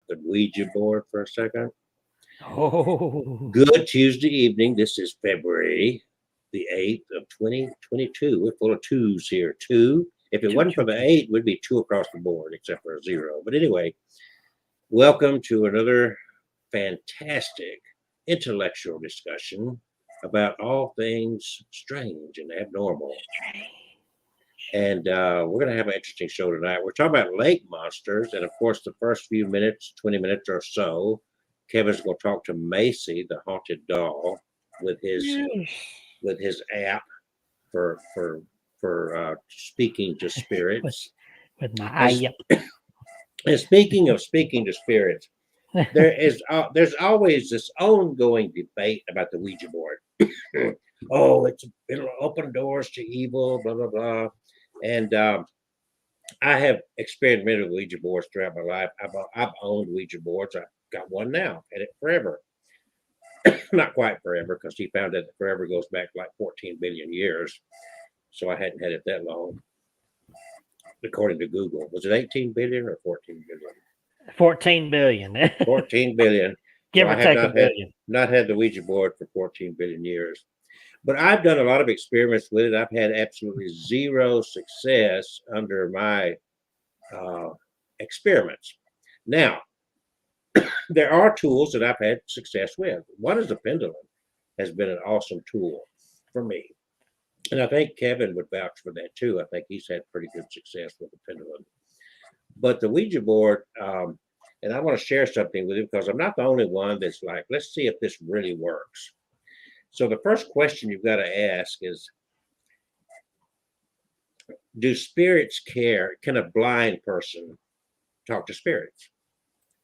the Ouija board for a second. Oh, Good Tuesday evening. This is February the 8th of 2022. We're full of twos here. Two. If it wasn't for the 8, we'd be 2 across the board, except for a 0. But anyway, welcome to another fantastic intellectual discussion about all things strange and abnormal. And we're going to have an interesting show tonight. We're talking about lake monsters. And of course, the first few minutes, 20 minutes or so, Kevin's going to talk to Macy, the haunted doll, with his app for speaking to spirits. with my eye. And speaking to spirits, there's always this ongoing debate about the Ouija board. Oh, it'll open doors to evil, blah blah blah. And I have experimented with Ouija boards throughout my life. I've owned Ouija boards. I've got one now, had it forever. Not quite forever, because he found that forever goes back like 14 billion years. So I hadn't had it that long, according to Google. Was it 18 billion or 14 billion? 14 billion. 14 billion. Give or take a billion. Not had the Ouija board for 14 billion years. But I've done a lot of experiments with it. I've had absolutely zero success under my experiments. Now, there are tools that I've had success with. One is the pendulum, has been an awesome tool for me. And I think Kevin would vouch for that too. I think he's had pretty good success with the pendulum. But the Ouija board, and I want to share something with you because I'm not the only one that's like, let's see if this really works. So the first question you've got to ask is, do spirits care? Can a blind person talk to spirits?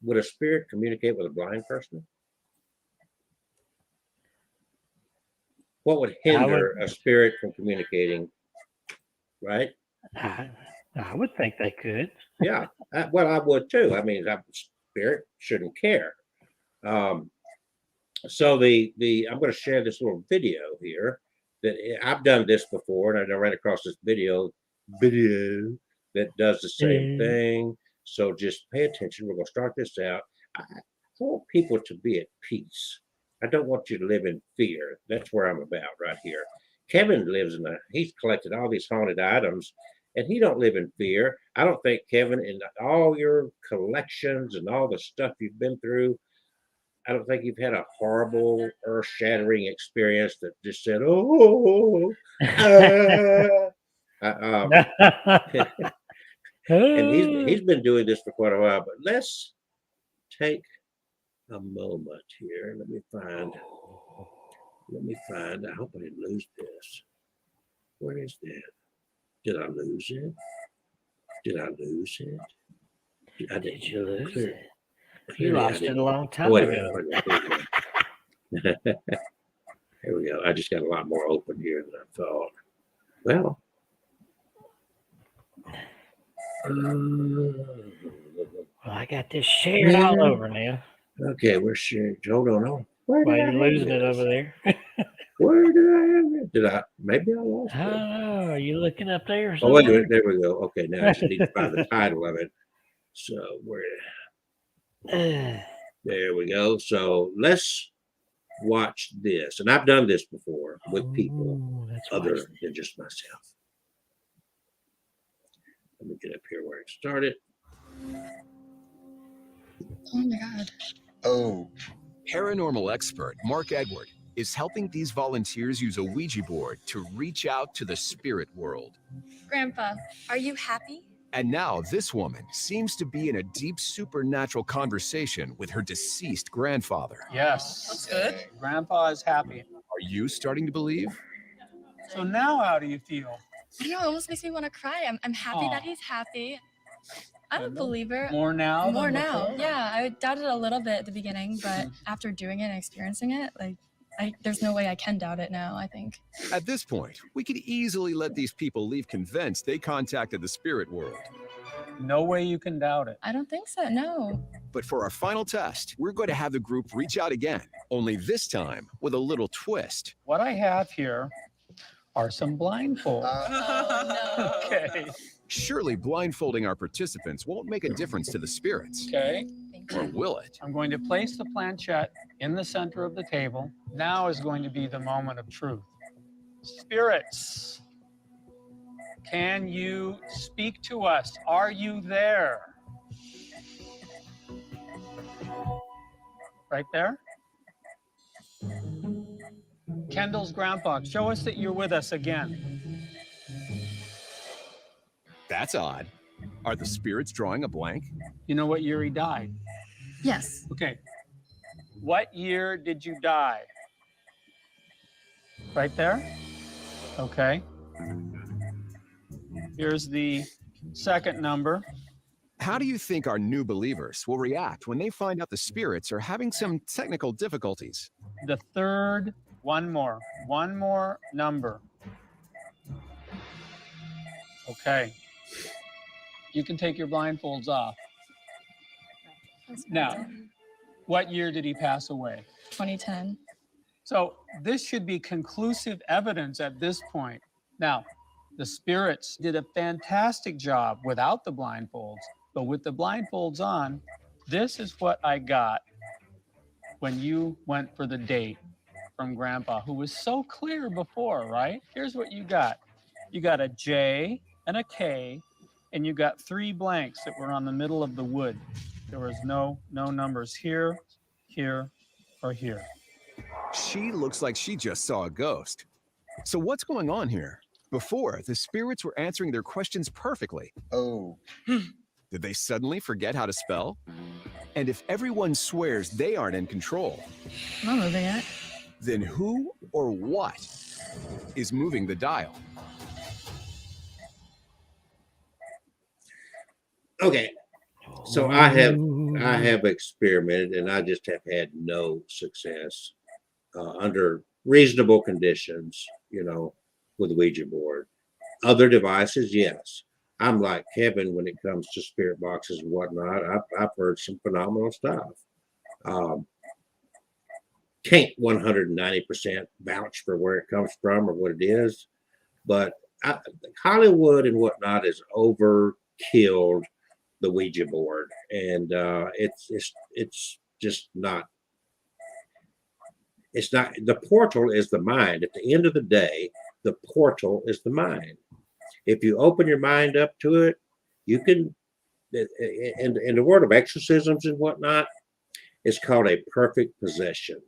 Would a spirit communicate with a blind person? What would hinder a spirit from communicating? Right? I would think they could. Yeah. Well, I would too. I mean, a spirit shouldn't care. So I'm going to share this little video here that I've done this before, and I ran across this video that does the same thing. So just pay attention. We're going to start this out. I want people to be at peace. I don't want you to live in fear. That's where I'm about right here. Kevin lives he's collected all these haunted items, and he don't live in fear. I don't think, Kevin, in all your collections and all the stuff you've been through, I don't think you've had a horrible, earth-shattering experience that just said, "Oh." And he's been doing this for quite a while. But let's take a moment here. Let me find. I hope I didn't lose this. Where is that? Did I lose it? Did you lose it? You lost it a long time ago. Here we go. I just got a lot more open here than I thought. Well, I got this shared all over now. Okay, we're sharing. Hold on. Why are you losing it over there? Where did I have it? Maybe I lost it. Oh, are you looking up there? Oh, wait a minute. There we go. Okay, now I just need to find the title of it. So there we go. So let's watch this. And I've done this before with people other than just myself. Let me get up here where it started. Oh my God. Oh. Paranormal expert Mark Edward is helping these volunteers use a Ouija board to reach out to the spirit world. Grandpa, are you happy? And now this woman seems to be in a deep supernatural conversation with her deceased grandfather. Yes. That's good. Grandpa is happy. Are you starting to believe? So now how do you feel? I know, it almost makes me want to cry. I'm happy that he's happy. I'm a believer. More now? More now. Yeah, I doubted a little bit at the beginning, but after doing it and experiencing it, there's no way I can doubt it now, I think. At this point, we could easily let these people leave convinced they contacted the spirit world. No way you can doubt it. I don't think so, no. But for our final test, we're going to have the group reach out again, only this time with a little twist. What I have here are some blindfolds. Oh, no. Okay. Surely blindfolding our participants won't make a difference to the spirits. Okay. Thank Or will it? I'm going to place the planchette in the center of the table. Now is going to be the moment of truth. Spirits, can you speak to us? Are you there? Right there? Kendall's grandpa, show us that you're with us again. That's odd. Are the spirits drawing a blank? You know what year he died? Yes. Okay. What year did you die? Right there? Okay. Here's the second number. How do you think our new believers will react when they find out the spirits are having some technical difficulties? The third, one more number. Okay. You can take your blindfolds off. Now, what year did he pass away? 2010. So this should be conclusive evidence at this point. Now, the spirits did a fantastic job without the blindfolds, but with the blindfolds on, this is what I got when you went for the date from Grandpa, who was so clear before, right? Here's what you got. You got a J and a K, and you got 3 blanks that were on the middle of the wood. There was no numbers here, here, or here. She looks like she just saw a ghost. So what's going on here? Before, the spirits were answering their questions perfectly. Oh. Did they suddenly forget how to spell? And if everyone swears they aren't in control, I'm not moving it. then who or what is moving the dial? Okay. So I have experimented, and I just have had no success under reasonable conditions, with the Ouija board. Other devices, yes. I'm like Kevin when it comes to spirit boxes and whatnot. I've heard some phenomenal stuff. Can't 190% vouch for where it comes from or what it is, but Hollywood and whatnot has overkilled the Ouija board, and it's just not. It's not. The portal is the mind. At the end of the day, the portal is the mind. If you open your mind up to it, you can. In the world of exorcisms and whatnot, it's called a perfect possession.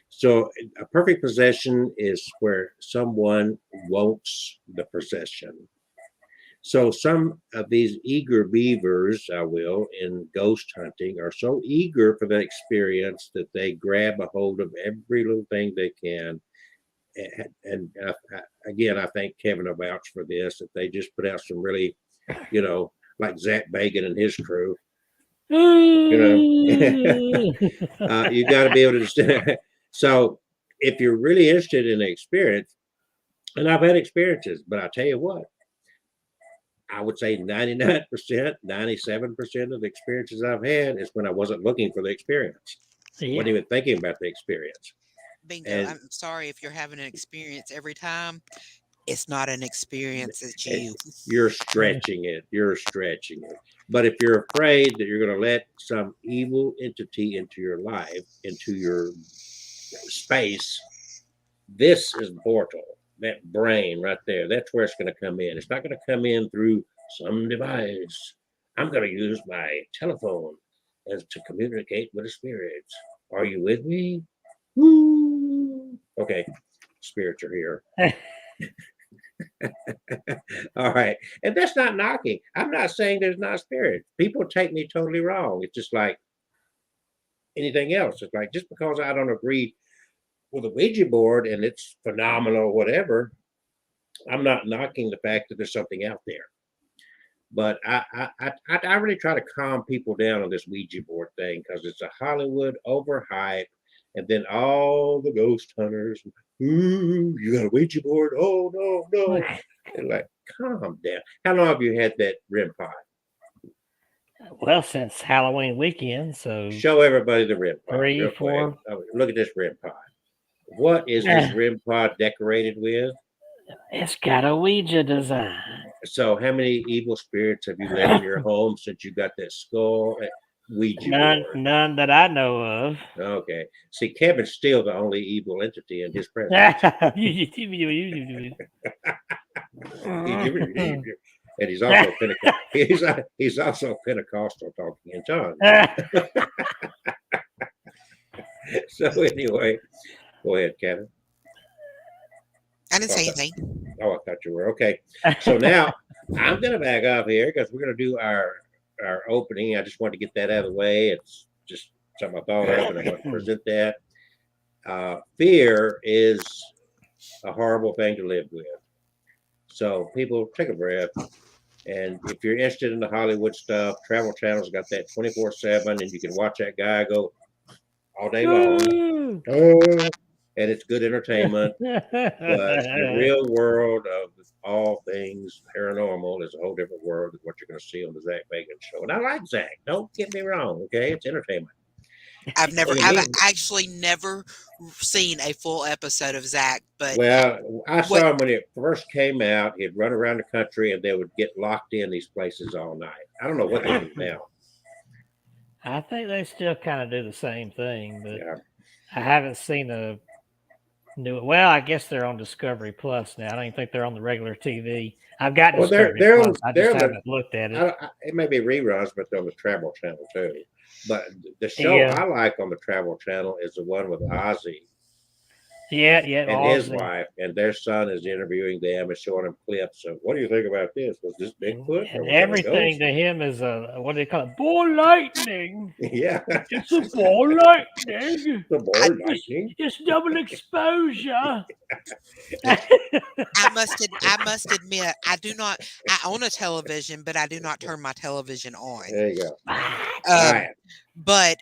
So a perfect possession is where someone wants the possession. So some of these eager beavers, in ghost hunting are so eager for that experience that they grab a hold of every little thing they can. And again, I think Kevin will vouch for this, that they just put out some really, like Zach Bagan and his crew. You got to be able to understand. So if you're really interested in the experience, and I've had experiences, but I tell you what, I would say 99%, 97% of the experiences I've had is when I wasn't looking for the experience. Yeah. Wasn't even thinking about the experience. Bingo. And- I'm sorry if you're having an experience every time. It's not an experience, it's you. You're stretching it. But if you're afraid that you're going to let some evil entity into your life, into your space, this is the portal. That brain right there, that's where it's going to come in. It's not going to come in through some device. I'm going to use my telephone as to communicate with the spirits. Are you with me? Woo! Okay, spirits are here. All right. And that's not knocking. I'm not saying there's not spirits. People take me totally wrong. It's just like anything else. It's like just because I don't agree with a Ouija board and it's phenomenal or whatever, I'm not knocking the fact that there's something out there. But I really try to calm people down on this Ouija board thing because it's a Hollywood overhype. And then all the ghost hunters, ooh, you got a Ouija board? Oh, no. And like, calm down. How long have you had that REM pod? Well, since Halloween weekend, so Show everybody the REM pod. 3, real quick. 4. Oh, look at this REM pod. What is this REM pod decorated with? It's got a Ouija design. So how many evil spirits have you let in your home since you got that skull? Ouija None, board. none that I know of. Okay. See, Kevin's still the only evil entity in his presence. And he's also he's also Pentecostal talking in tongues. So anyway, go ahead, Kevin. I didn't say Okay. anything. Oh, I thought you were okay. So now I'm gonna back up here because we're gonna do our opening. I just wanted to get that out of the way. It's just something I thought of, and I want to present that. Fear is a horrible thing to live with. So people take a breath. And if you're interested in the Hollywood stuff, Travel Channel's got that 24/7, and you can watch that guy go all day long. And it's good entertainment. But the real world of all things paranormal is a whole different world than what you're going to see on the Zach Bacon show. And I like Zach. Don't get me wrong. Okay, it's entertainment. I've actually never seen a full episode of Zach, but Well, I saw him when it first came out. He'd run around the country, and they would get locked in these places all night. I don't know what they do now. I think they still kind of do the same thing, but Yeah. I haven't seen a new. Well, I guess they're on Discovery Plus now. I don't even think they're on the regular TV. I've got Well, Discovery they're Plus. I just on the- haven't looked at it. It may be reruns, but they're on the Travel Channel too. But the show Yeah. I like on the Travel Channel is the one with Ozzy Yeah, and his Ozzy. wife, and their son is interviewing them and showing them clips of what do you think about this? Was this Bigfoot? or And was that a everything ghost?" to him is a what do they call it? Ball lightning. Yeah, It's a ball lightning. the board lightning. It's double exposure. I must admit, I own a television, but I do not turn my television on. There you go. All Um, right. But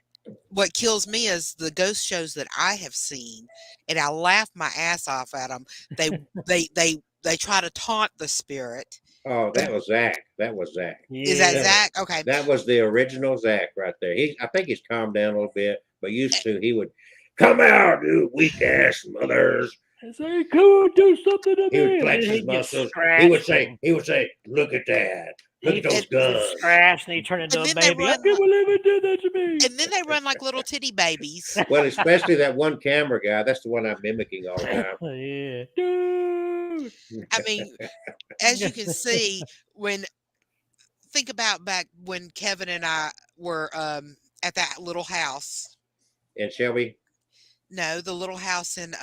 what kills me is the ghost shows that I have seen, and I laugh my ass off at them. They try to taunt the spirit. Oh, that was Zach. That was Zach. Is that Yeah. Zach? Okay. That was the original Zach right there. I think he's calmed down a little bit, but used to he would come out, you weak ass mothers. Say, cool, do something to He would me. flex And his he'd get muscles. scratched He would say, look at that. Look at those He'd get guns. scratched and he'd turn into And a then they baby. I run can't believe it did that to me. And then they run like little titty babies. Well, especially that one camera guy. That's the one I'm mimicking all the time. Yeah. Dude. I mean, as you can see, think about back when Kevin and I were at that little house. And Shelby? No, the little house in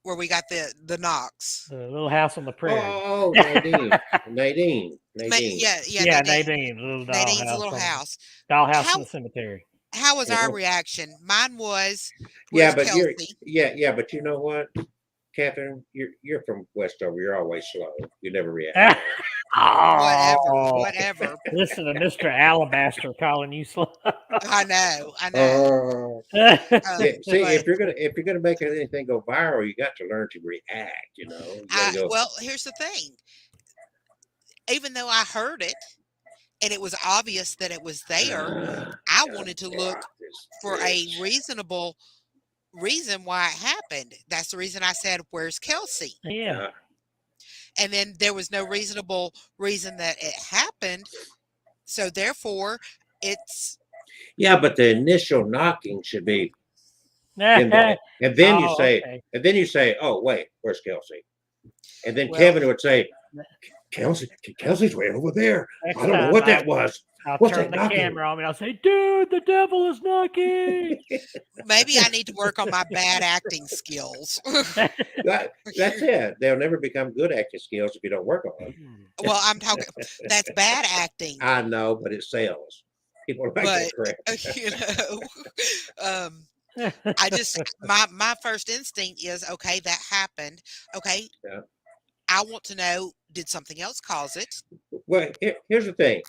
where we got the knocks. The little house on the prairie. Oh, Nadine. Yeah, Nadine. The little doll Nadine's house. little house. Dollhouse in the cemetery. How was our Mhm. reaction? Mine was, Yeah, "Where's but Kelsey?" but you know what, Catherine, you're from Westover. You're always slow. You never react. Whatever. Listen to Mr. Alabaster calling you slow. I know. Oh. Um, See, but if you're gonna make anything go viral, you got to learn to react. You know. You gotta go, well, here's the thing. Even though I heard it and it was obvious that it was there, I wanted to look for a reasonable reason why it happened. That's the reason I said, "Where's Kelsey?" Yeah. And then there was no reasonable reason that it happened. So therefore, it's Yeah, but the initial knocking should be in there. And then you say, okay. "Oh, wait, where's Kelsey?" And then Well- Kevin would say, Kelsey's way over there. Next I don't know time what that was. I'll What's turn that the knocking? camera on me. I'll say, dude, the devil is knocking. maybe I need to work on my bad acting skills. That's it. They'll never become good acting skills if you don't work on them. Well, I'm talking that's bad acting. I know, but it sells. People like that crap. You know, I just my first instinct is, okay, that happened. Okay. Yeah. I want to know, did something else cause it? Well, here's the thing.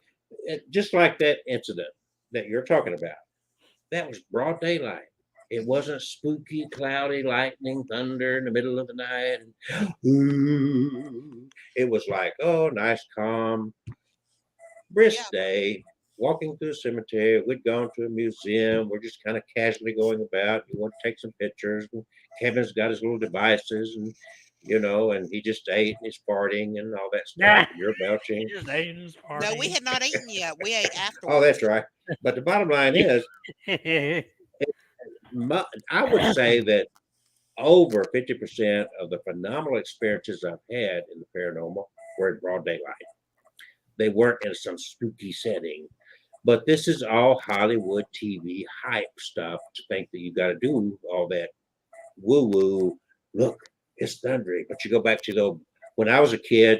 Just like that incident that you're talking about, that was broad daylight. It wasn't spooky, cloudy, lightning, thunder in the middle of the night. It was like, oh, nice, calm, brisk day. Walking through a cemetery. We'd gone to a museum. We're just kind of casually going about. We want to take some pictures. And Kevin's got his little devices, and and he just ate and he's farting and all that stuff. You're belching. Just ate his No, we party. had not eaten yet. We ate Oh, afterwards. that's right. But the bottom line is, I would say that over 50% of the phenomenal experiences I've had in the paranormal were in broad daylight. They weren't in some spooky setting. But this is all Hollywood TV hype stuff to think that you got to do all that woo-woo. Look, it's thundering. But you go back to when I was a kid,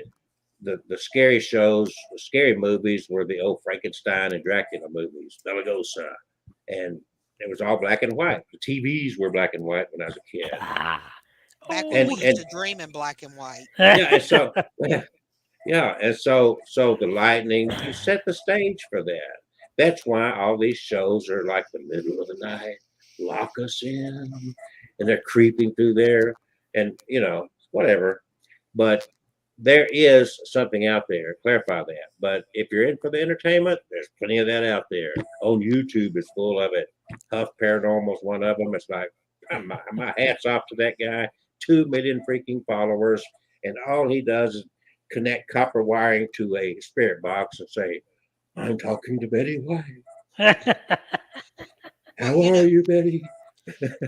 the scary shows, the scary movies were the old Frankenstein and Dracula movies, Bela Lugosi, and it was all black and white. The TVs were black and white when I was a kid. Back when And- we used to dream in black and white. Yeah, and so the lightning, you set the stage for that. That's why all these shows are like the middle of the night, lock us in, and they're creeping through there, and whatever. But there is something out there. Clarify that. But if you're in for the entertainment, there's plenty of that out there. On YouTube is full of it. Huff Paranormal is one of them. It's like my hats off to that guy. 2 million freaking followers, and all he does is connect copper wiring to a spirit box and say, "I'm talking to Betty White. How are you, Betty?"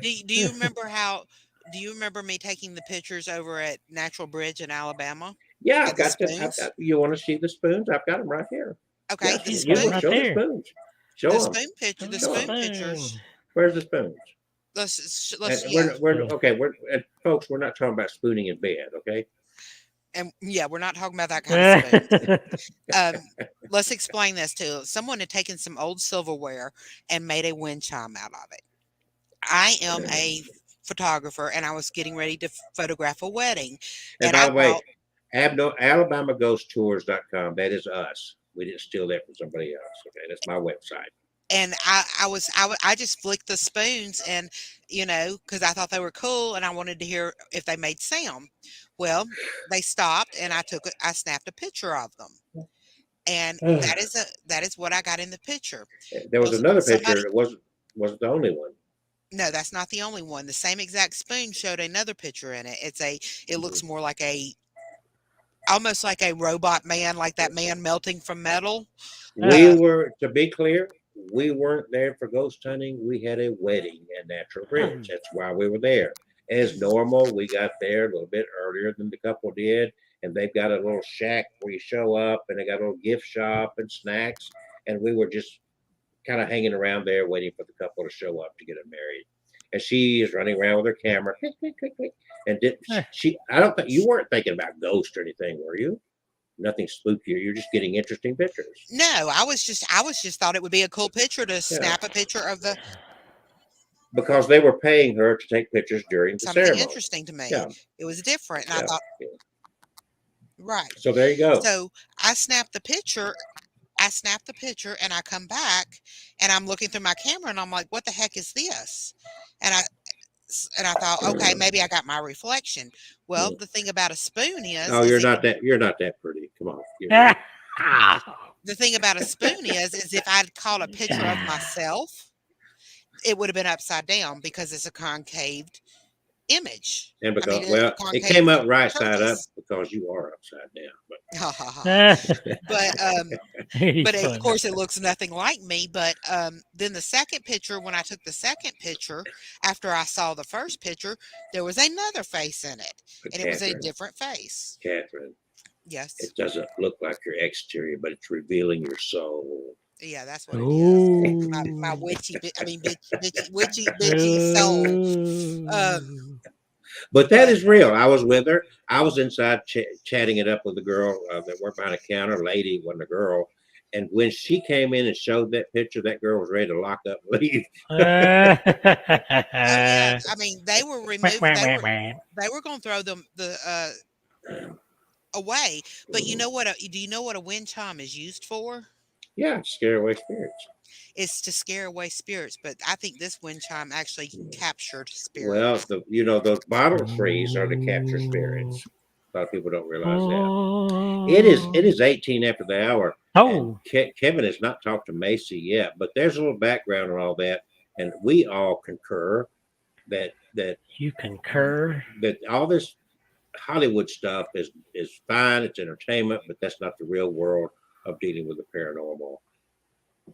Do you remember how? Do you remember me taking the pictures over at Natural Bridge in Alabama? Yeah, With I've the got them. spoons? You want to see the spoons? I've got them right here. Okay, Yeah, the she's you spoon, want right to show there. the spoons. Show the them. spoon picture, the Show 'em. spoon pictures. Where's the spoons? Let's And yeah, folks, we're not talking about spooning in bed, okay? and yeah, we're not talking about that kind of spoon. Let's explain this too. Someone had taken some old silverware and made a wind chime out of it. I am a photographer, and I was getting ready to photograph a wedding. And And by I the way, thought, AlabamaGhostTours.com, that is us. We didn't steal that from somebody else. Okay, that's my website. and I just flicked the spoons, and because I thought they were cool, and I wanted to hear if they made sound. Well, they stopped, and I snapped a picture of them, and that is what I got in the picture. There was Well, another somebody- picture. It wasn't the only one. No, that's not the only one. The same exact spoon showed another picture in it. It looks more like almost like a robot man, like that man melting from metal. To be clear, we weren't there for ghost hunting. We had a wedding at Natural Bridge. That's why we were there. As normal, we got there a little bit earlier than the couple did, and they've got a little shack where you show up, and they got a little gift shop and snacks, and we were just kind of hanging around there waiting for the couple to show up to get them married. And she is running around with her camera, click, click, click, click. And I don't think you weren't thinking about ghosts or anything, were you? Nothing spookier. You're just getting interesting pictures. No, I was just thought it would be a cool picture to snap a picture of Because they were paying her to take pictures during the something ceremony. interesting to me. Yeah. It was different, and I Yeah. thought, right. So there you go. So I snapped the picture. And I come back, and I'm looking through my camera, and I'm like, "What the heck is this?" And I thought, okay, maybe I got my reflection. Well, the thing about a spoon is, No, you're not that pretty. Come on. the thing about a spoon is if I'd caught a picture of myself, it would have been upside down because it's a concaved image. And I mean, because it's it came up concave right side up surface. because you are upside down. But Ha, ha, ha. But Funny. of course it looks nothing like me. But then the second picture, when I took the second picture, after I saw the first picture, there was another face in it, and it was a Catherine, different face. Catherine, Yes, it doesn't look like your exterior, but it's revealing your soul. yeah, that's what it is. My witchy, bitchy soul. But that is real. I was with her. I was inside chatting it up with the girl that worked behind a counter. Lady wasn't a girl. And when she came in and showed that picture, that girl was ready to lock up and leave. Yeah, I mean, they were removed. They were going to throw them away. But you know what? Do you know what a wind chime is used for? Yeah, scare away spirits. It's to scare away spirits. But I think this wind chime actually captured spirits. Well, those bottle trees are to capture spirits. A lot of people don't realize that. It is 18 after the hour. Oh, Kevin has not talked to Macy yet, but there's a little background on all that, and we all concur that you concur. all this Hollywood stuff is fine. It's entertainment, but that's not the real world of dealing with the paranormal.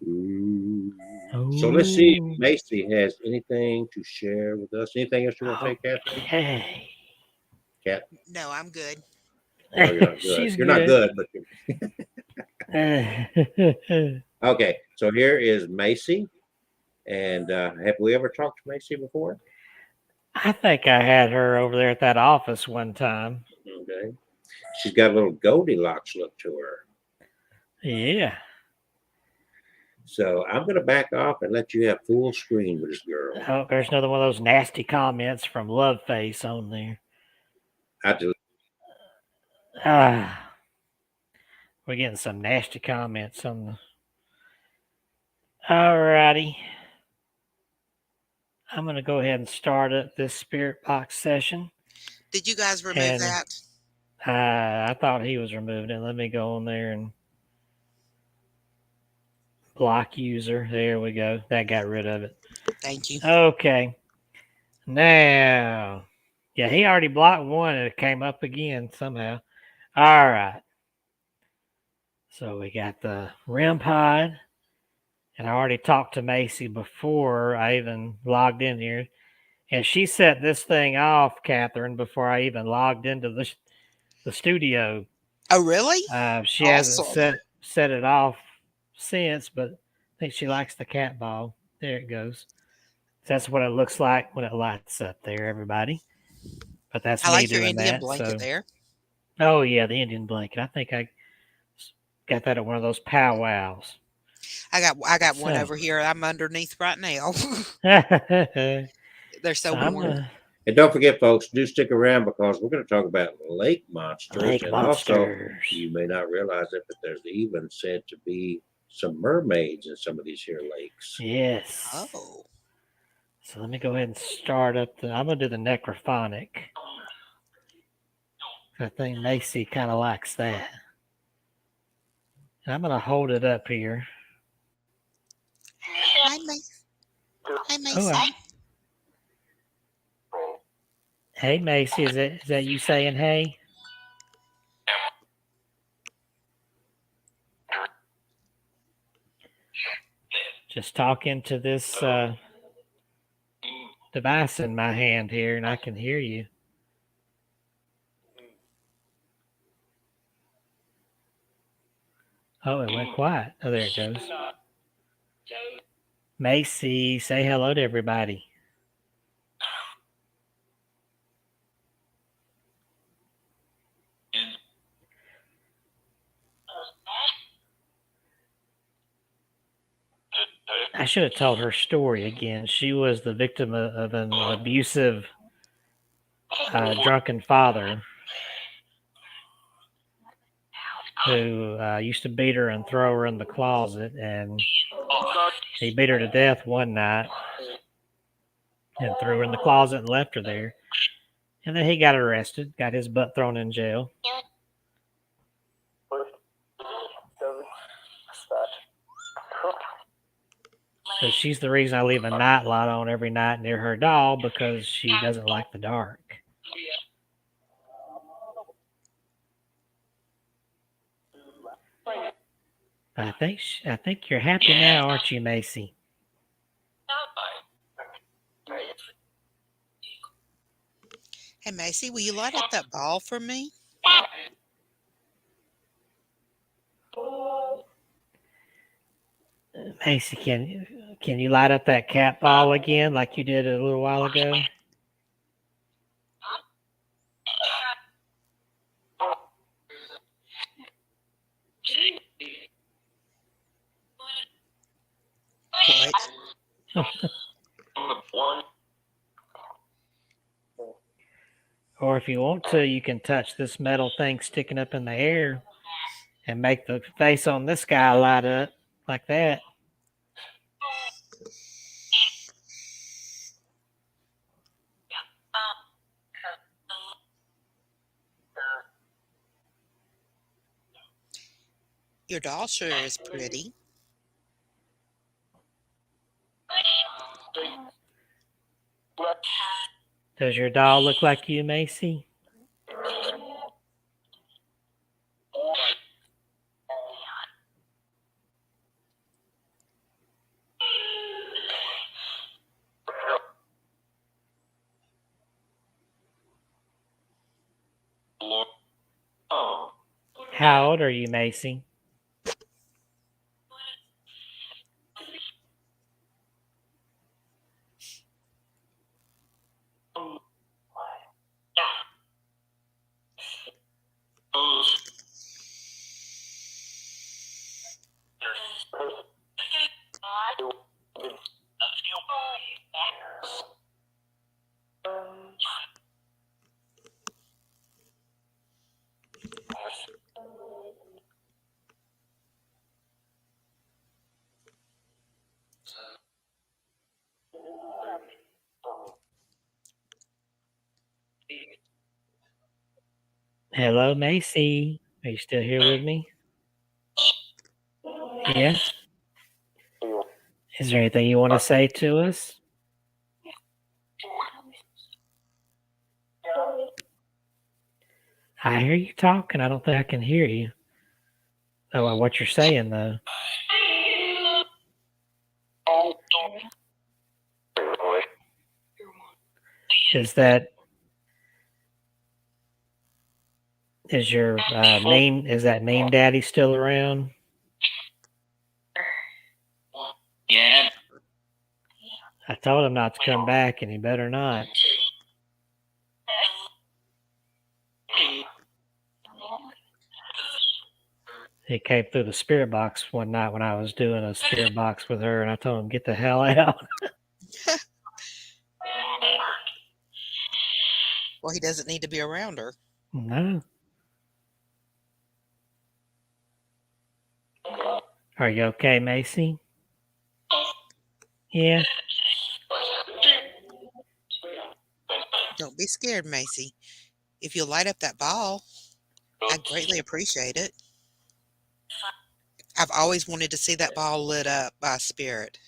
Ooh. So let's see if Macy has anything to share with us. Anything else you want to say, Catherine? Okay. Cat? No, I'm good. No, you're not good. She's You're not good, but good. okay. So here is Macy. And have we ever talked to Macy before? I think I had her over there at that office one time. Okay. She's got a little Goldilocks look to her. Yeah. So I'm going to back off and let you have full screen with this girl. Oh, there's another one of those nasty comments from Loveface on there. We're getting some nasty comments on the. Alrighty. I'm going to go ahead and start up this spirit box session. Did you guys remove And- that? I thought he was removing it. Let me go on there and block user. There we go. That got rid of it. Thank you. Okay. Now, yeah, he already blocked one and it came up again somehow. All right. So we got the REM pod. And I already talked to Macy before I even logged in here. And she set this thing off, Catherine, before I even logged into the studio. Oh, really? She Awesome. hasn't set it off since, but I think she likes the cat ball. There it goes. That's what it looks like when it lights up there, everybody. But that's I me like your doing Indian that, blanket so. there. Oh, yeah, the Indian blanket. I think I got that at one of those powwows. I got one So. over here. I'm underneath right now. They're so warm. And don't forget, folks, do stick around because we're going to talk about lake monsters. Lake and monsters. Also, you may not realize it, but there's even said to be some mermaids in some of these here lakes. Yes. Oh. So let me go ahead and start up I'm going to do the necrophonic. I think Macy kind of likes that. And I'm going to hold it up here. Hi, Macy. Hi, Macy. Hey, Macy, is that you saying hey? Just talking to this device in my hand here, and I can hear you. Oh, it went quiet. Oh, there it goes. Macy, say hello to everybody. I should have told her story again. She was the victim of an abusive, drunken father who used to beat her and throw her in the closet. And he beat her to death one night and threw her in the closet and left her there. And then he got arrested, got his butt thrown in jail. So she's the reason I leave a night light on every night near her doll because she doesn't like the dark. I think you're happy now, aren't you, Macy? Hey, Macy, will you light up that ball for me? Macy, can you light up that cat ball again like you did a little while ago? Or if you want to, you can touch this metal thing sticking up in the air and make the face on this guy light up like that. Your doll sure is pretty. Does your doll look like you, Macy? How old are you, Macy? Hello, Macy. Are you still here with me? Yeah. Is there anything you want to say to us? I hear you talking. I don't think I can hear you. Oh, what you're saying, though. Is that is your is that mean daddy still around? Yeah. I told him not to come back, and he better not. He came through the spirit box one night when I was doing a spirit box with her, and I told him, get the hell out. Well, he doesn't need to be around her. No. Are you okay, Macy? Yeah. Don't be scared, Macy. If you'll light up that ball, I'd greatly appreciate it. I've always wanted to see that ball lit up by a spirit.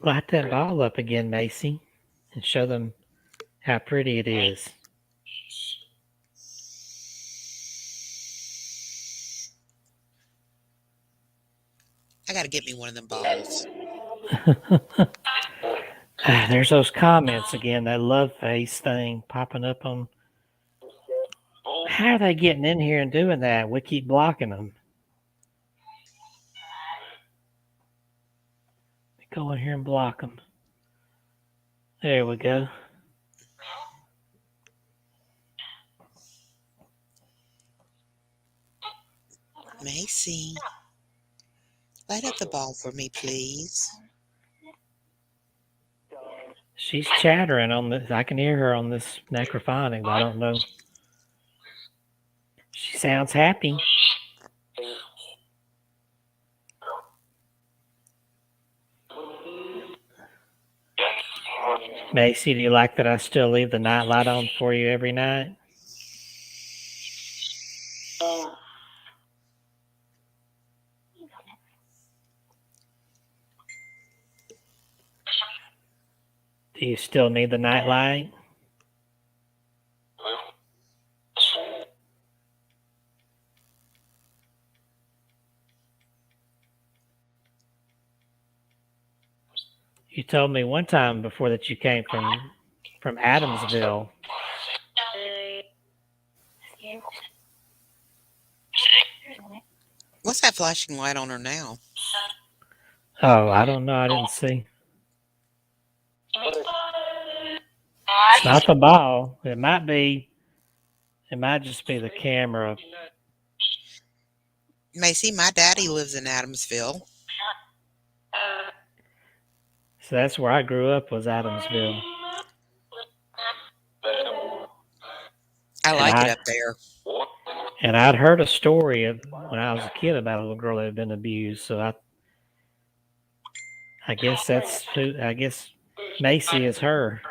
Light that ball up again, Macy, and show them how pretty it is. I got to get me one of them balls. There's those comments again, that love face thing popping up on. How are they getting in here and doing that? We keep blocking them. Go in here and block them. There we go. Macy, light up the ball for me, please. She's chattering on this. I can hear her on this necrophonic, but I don't know. She sounds happy. Macy, do you like that I still leave the night light on for you every night? Do you still need the night light? You told me one time before that you came from Adamsville. What's that flashing light on her now? Oh, I don't know. I didn't see. It's not the ball. It might be. It might just be the camera. Macy, my daddy lives in Adamsville. So that's where I grew up, was Adamsville. I like it up there. And I'd heard a story when I was a kid about a little girl that had been abused. So I guess that's who. I guess Macy is her.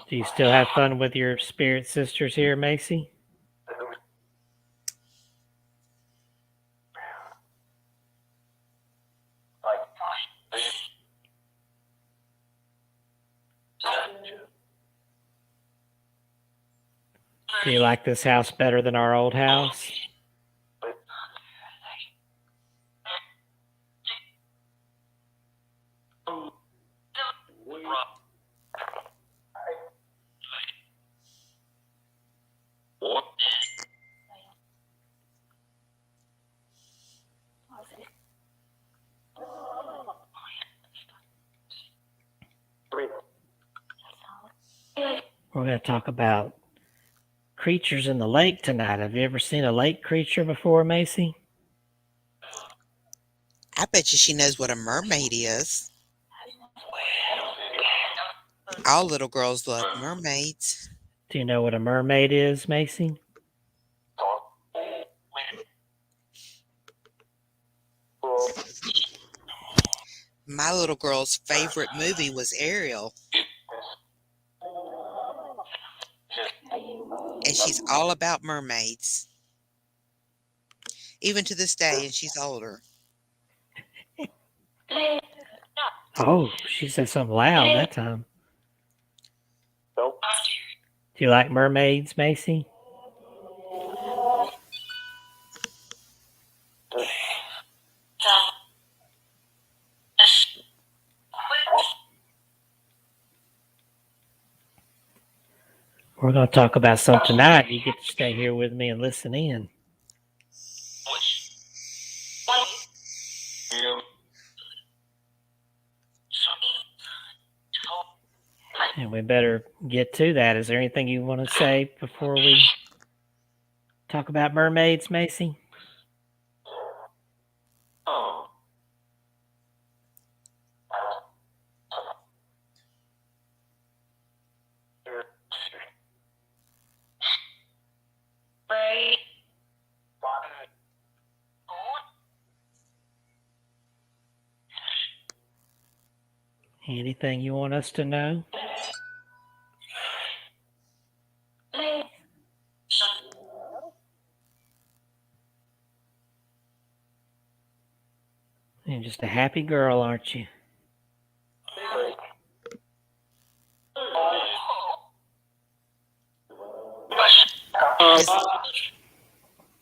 Do you still have fun with your spirit sisters here, Macy? Do you like this house better than our old house? We're going to talk about creatures in the lake tonight. Have you ever seen a lake creature before, Macy? I bet you she knows what a mermaid is. All little girls love mermaids. Do you know what a mermaid is, Macy? My little girl's favorite movie was Ariel. And she's all about mermaids. Even to this day, and she's older. Oh, she said something loud that time. Do you like mermaids, Macy? We're going to talk about some tonight. You get to stay here with me and listen in. And we better get to that. Is there anything you want to say before we talk about mermaids, Macy? Anything you want us to know? You're just a happy girl, aren't you?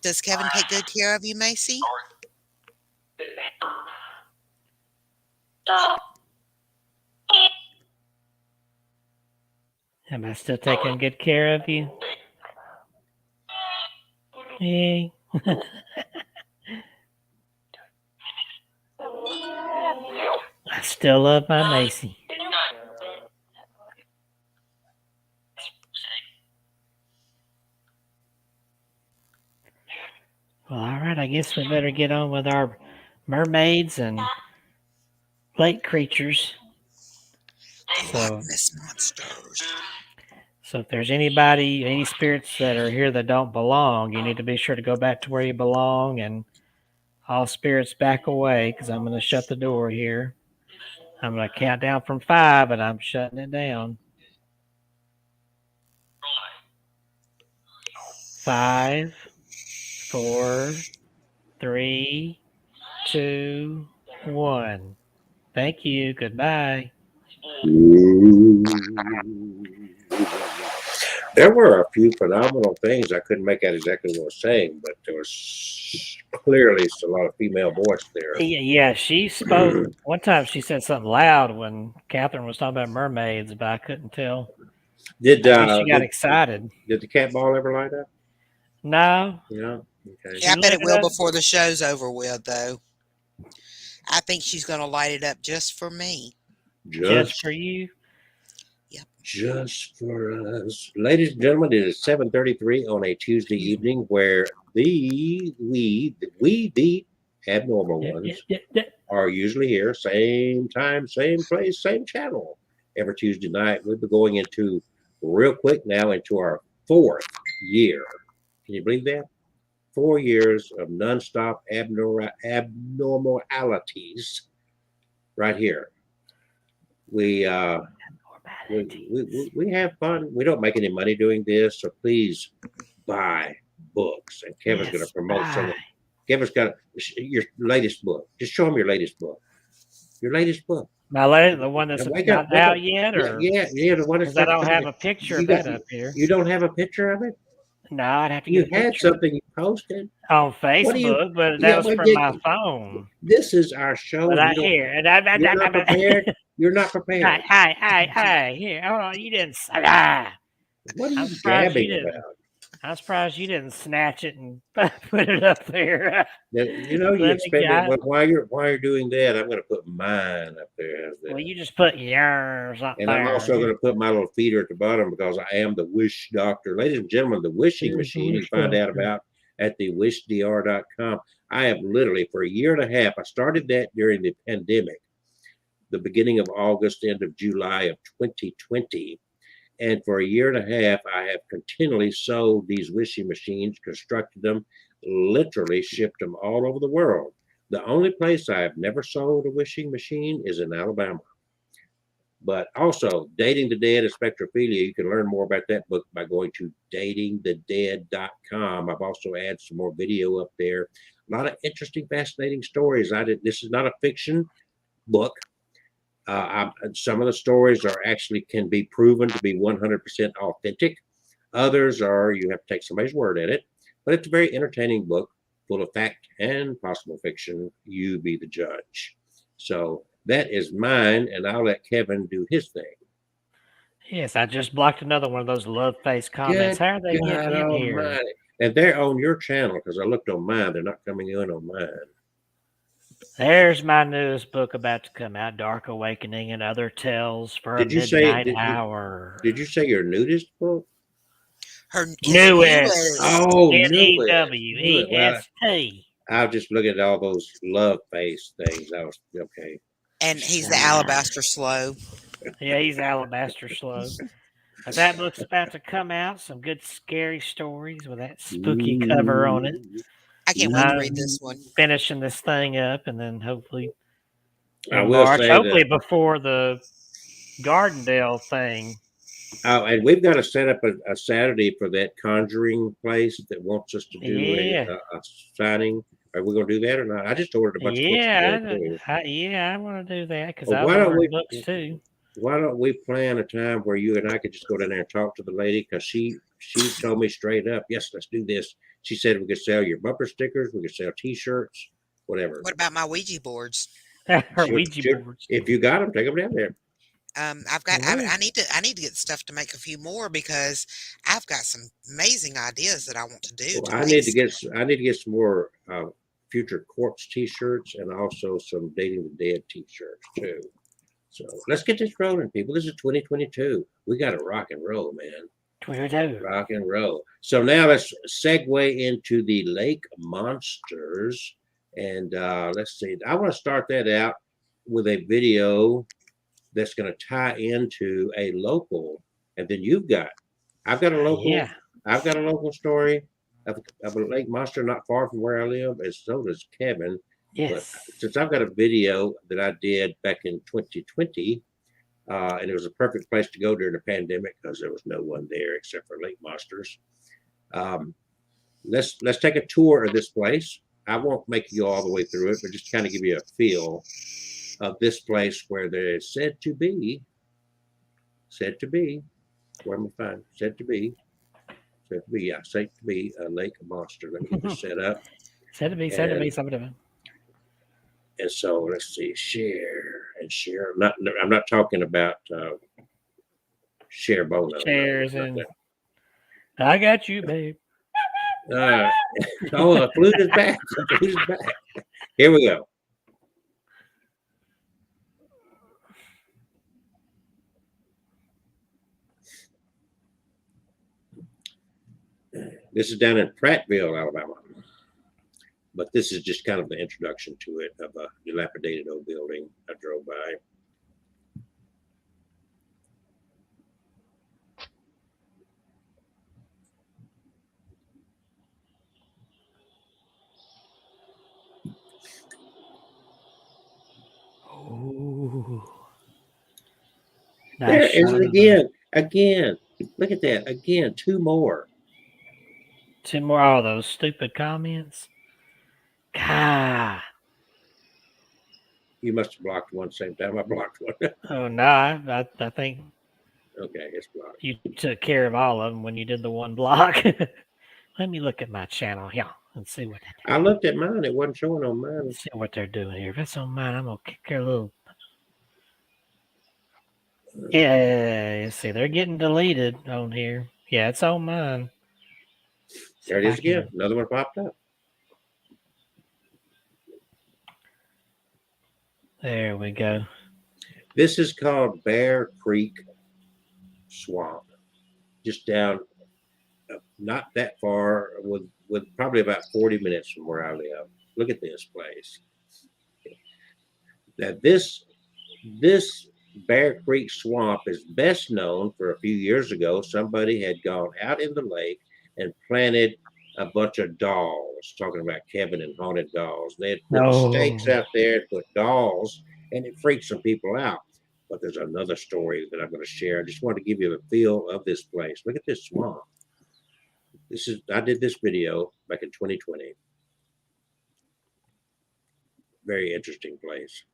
Does Kevin take good care of you, Macy? Am I still taking good care of you? Hey. I still love my Macy. Well, all right. I guess we better get on with our mermaids and lake creatures. So if there's anybody, any spirits that are here that don't belong, you need to be sure to go back to where you belong, and all spirits back away, because I'm going to shut the door here. I'm going to count down from 5, and I'm shutting it down. 5, 4, 3, 2, 1. Thank you. Goodbye. There were a few phenomenal things. I couldn't make out exactly what I was saying, but there was clearly a lot of female voice there. Yeah, she spoke. One time she said something loud when Catherine was talking about mermaids, but I couldn't tell. Did she got excited. Did the cat ball ever light up? No. Yeah. Okay. Yeah, I bet it will before the show's over with, though. I think she's going to light it up just for me. Just for you? Yep. Just for us. Ladies and gentlemen, it is 7:33 on a Tuesday evening where the abnormal ones are usually here. Same time, same place, same channel. Every Tuesday night. We'll be going into, real quick now, into our 4th year. Can you believe that? 4 years of nonstop abnormalities right here. We have fun. We don't make any money doing this, so please buy books. And Kevin's going to promote some. Kevin's got your latest book. Just show him your latest book. Your latest book. The one that's not out yet, or yeah, the one that's. I don't have a picture of that up here. You don't have a picture of it? No, I'd have to You get a had picture something you posted. on What do you? Facebook, but Yeah, that was but from my phone. this is our show. But And I you don't. here, and You're not prepared. You're not prepared. hey, here, hold on, you didn't. What are you I'm surprised you gabbing didn't. about? I'm surprised you didn't snatch it and put it up there. You know, you Let me expect me. guess. Well, while you're doing that, I'm going to put mine up there. How's that? Well, you just put yours up And there. I'm also going to put my little feeder at the bottom because I am the wish doctor. Ladies and gentlemen, the wishing Here's the machine you wish find out doctor. about at the wishdr.com. I have literally, for a year and a half, I started that during the pandemic, the beginning of August, end of July of 2020. And for a year and a half, I have continually sold these wishing machines, constructed them, literally shipped them all over the world. The only place I have never sold a wishing machine is in Alabama. But also, Dating the Dead and Spectrophilia, you can learn more about that book by going to datingthedead.com. I've also added some more video up there. A lot of interesting, fascinating stories. This is not a fiction book. Some of the stories are actually can be proven to be 100% authentic. Others are you have to take somebody's word at it. But it's a very entertaining book, full of fact and possible fiction. You be the judge. So that is mine, and I'll let Kevin do his thing. Yes, I just blocked another one of those love face comments. Good How are they God getting in here? Almighty. And they're on your channel because I looked on mine. They're not coming in on mine. There's my newest book about to come out, Dark Awakening and Other Tales for Did a you say- Midnight did- Hour. Did you say your nudist book? His Newest. Oh, Newest. I was just looking at all those love face things. I was okay. And he's the alabaster slow. Yeah, he's Alabaster Slow. But that book's about to come out. Some good scary stories with that spooky cover on it. I can't wait to read this one. Finishing this thing up, and then hopefully I in will March, say hopefully that. before the Gardendale thing. Oh, and we've got to set up a Saturday for that conjuring place that wants us to do a signing. Are we going to do that or not? I just ordered a bunch of books. I want to do that because Well, I why don't ordered we- books too. Why don't we plan a time where you and I could just go down there and talk to the lady? Because she told me straight up, yes, let's do this. She said we could sell your bumper stickers, we could sell T-shirts, whatever. What about my Ouija boards? Or Sure, Ouija sure. boards. If you got them, take them down there. I've got. I need to get stuff to make a few more because I've got some amazing ideas that I want to do. Well, I need to get some more future corpse T-shirts and also some Dating the Dead T-shirts too. So let's get this rolling, people. This is 2022. We got to rock and roll, man. 22. Rock and roll. So now let's segue into the lake monsters. And let's see. I want to start that out with a video that's going to tie into a local. And then I've got a local. Yeah. I've got a local story of a lake monster not far from where I live, and so does Kevin. Yes. But since I've got a video that I did back in 2020, and it was a perfect place to go during the pandemic because there was no one there except for lake monsters. Let's take a tour of this place. I won't make you all the way through it, but just kind of give you a feel of this place where there is said to be, where am I finding? Said to be a lake monster. Let me get this set up. Said to be. And so let's see, share. I'm not talking about share Bono. Chairs and I got you, babe. The flute is back. Here we go. This is down in Prattville, Alabama. But this is just kind of the introduction to it of a dilapidated old building I drove by. Oh. There Nice is shot it of the- again. Look at that. Again, two more. Two more. All those stupid comments. God. You must have blocked one same time I blocked one. Oh no, I think Okay, it's blocked. you took care of all of them when you did the one block. Let me look at my channel here and see what I looked at mine. It wasn't showing on mine. see what they're doing here. If it's on mine, I'm gonna kick their little. Yeah, you see, they're getting deleted on here. Yeah, it's on mine. See There it if I is again. can- Another one popped up. There we go. This is called Bear Creek Swamp. Just down, not that far, with probably about 40 minutes from where I live. Look at this place. Now this Bear Creek Swamp is best known for a few years ago. Somebody had gone out in the lake and planted a bunch of dolls, talking about Kevin and haunted dolls. They had put No. stakes out there and put dolls, and it freaked some people out. But there's another story that I'm going to share. I just want to give you the feel of this place. Look at this swamp. I did this video back in 2020. Very interesting place.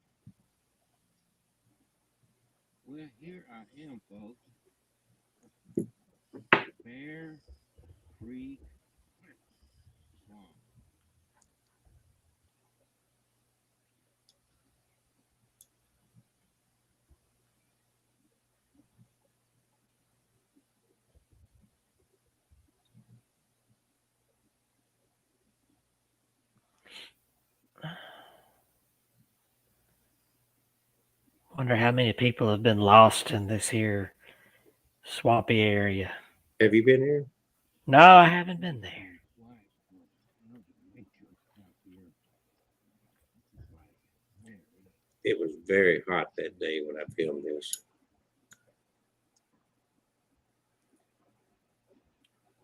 Well, here I am, folks. Bear Creek Swamp. Wonder how many people have been lost in this here swampy area. Have you been here? No, I haven't been there. It was very hot that day when I filmed this.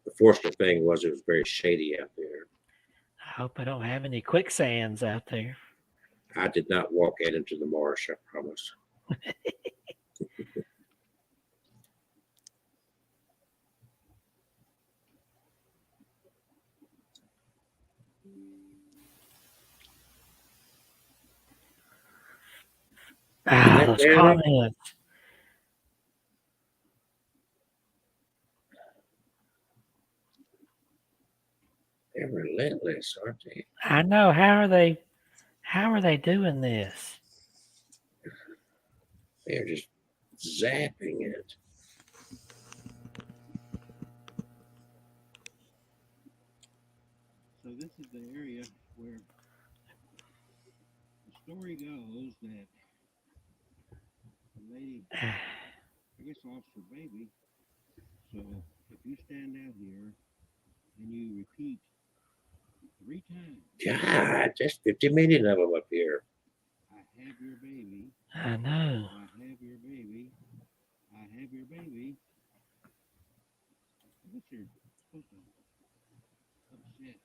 The fortunate thing was it was very shady out there. I hope I don't have any quicksands out there. I did not walk out into the marsh, I promise. Those Eric? comments. They're relentless, aren't they? I know. How are they doing this? They're just zapping it. So this is the area where the story goes that the lady, I guess, lost her baby. So if you stand out here and you repeat 3 times, God, there's 50 million of them up here. I have your baby, I know. I have your baby, I have your baby. I guess you're supposed to upset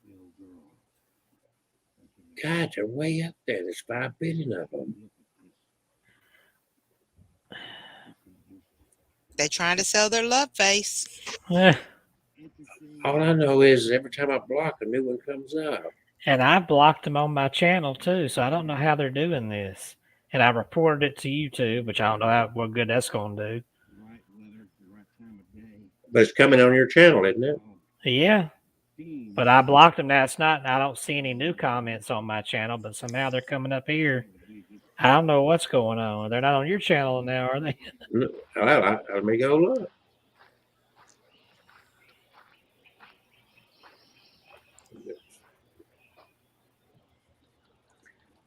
the old girl. God, they're way up there. There's 5 billion of them. They're trying to sell their love face. Eh, All I know is every time I block, a new one comes up. And I blocked them on my channel too, so I don't know how they're doing this. And I reported it to YouTube, which I don't know what good that's going to do. Right weather, the right time of day. But it's coming on your channel, isn't it? Yeah, but I blocked them. Now it's not. I don't see any new comments on my channel, but somehow they're coming up here. I don't know what's going on. They're not on your channel now, are they? No, well, let me go look.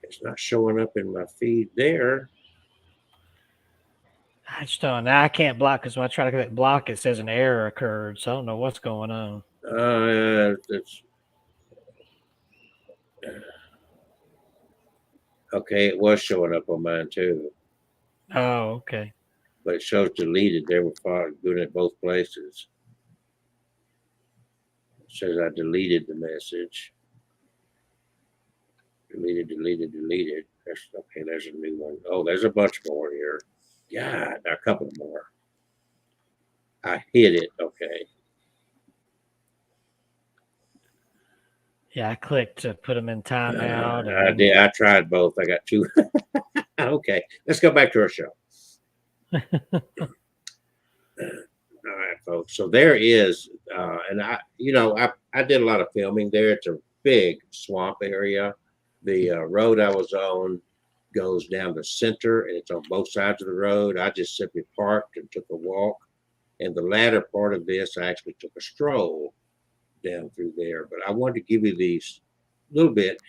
It's not showing up in my feed there. I just don't. Now I can't block because when I try to click block, it says an error occurred. So I don't know what's going on. It's okay. It was showing up on mine too, Oh, okay. but it shows deleted. They were doing it both places. It says I deleted the message. Deleted. There's, okay, there's a new one. Oh, there's a bunch more here. God, a couple more. I hit it. Okay. Yeah, I clicked to put them in timeout. I did. I tried both. I got 2. Okay, let's go back to our show. All right, folks. So there is, and I did a lot of filming there. It's a big swamp area. The road I was on goes down the center, and it's on both sides of the road. I just simply parked and took a walk. And the latter part of this, I actually took a stroll down through there. But I wanted to give you these little bit.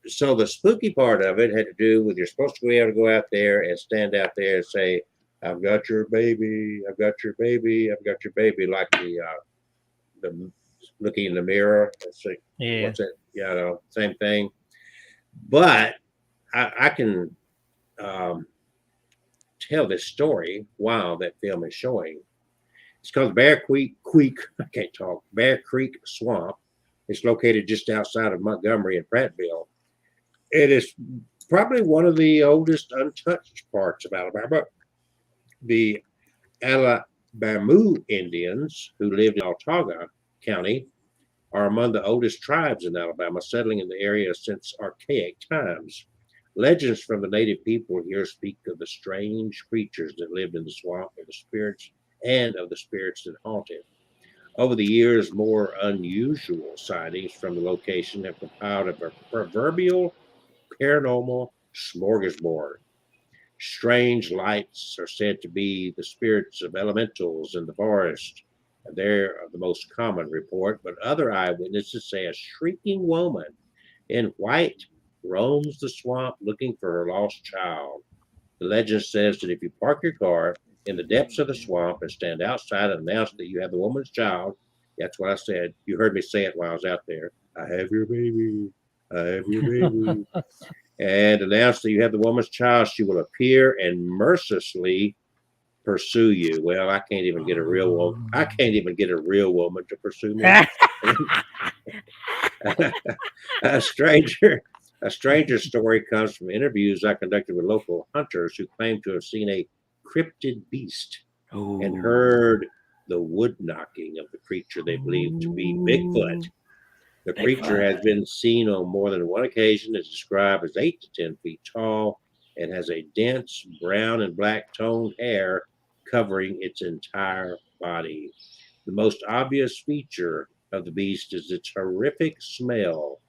So the spooky part of it had to do with you're supposed to be able to go out there and stand out there and say, "I've got your baby, I've got your baby, I've got your baby," like the looking in the mirror. Let's see, Yeah. what's it? Same thing. But I can tell this story while that film is showing. It's called Bear Creek. I can't talk. Bear Creek Swamp. It's located just outside of Montgomery and Prattville. It is probably one of the oldest untouched parts of Alabama. The Alabama Indians, who lived in Autauga County, are among the oldest tribes in Alabama, settling in the area since archaic times. Legends from the native people here speak of the strange creatures that lived in the swamp and of the spirits that haunt it. Over the years, more unusual sightings from the location have compiled a proverbial paranormal smorgasbord. Strange lights are said to be the spirits of elementals in the forest. They're the most common report, but other eyewitnesses say a shrieking woman in white roams the swamp looking for her lost child. The legend says that if you park your car in the depths of the swamp and stand outside and announce that you have the woman's child, that's what I said. You heard me say it while I was out there. "I have your baby. I have your baby." And announce that you have the woman's child, she will appear and mercilessly pursue you. Well, I can't even get a real woman. I can't even get a real woman to pursue me. A stranger's story comes from interviews I conducted with local hunters who claim to have seen a cryptid beast and heard the wood knocking of the creature they believe to be Bigfoot. The creature has been seen on more than one occasion. It's described as 8 to 10 feet tall and has a dense brown and black toned hair covering its entire body. The most obvious feature of the beast is its horrific smell,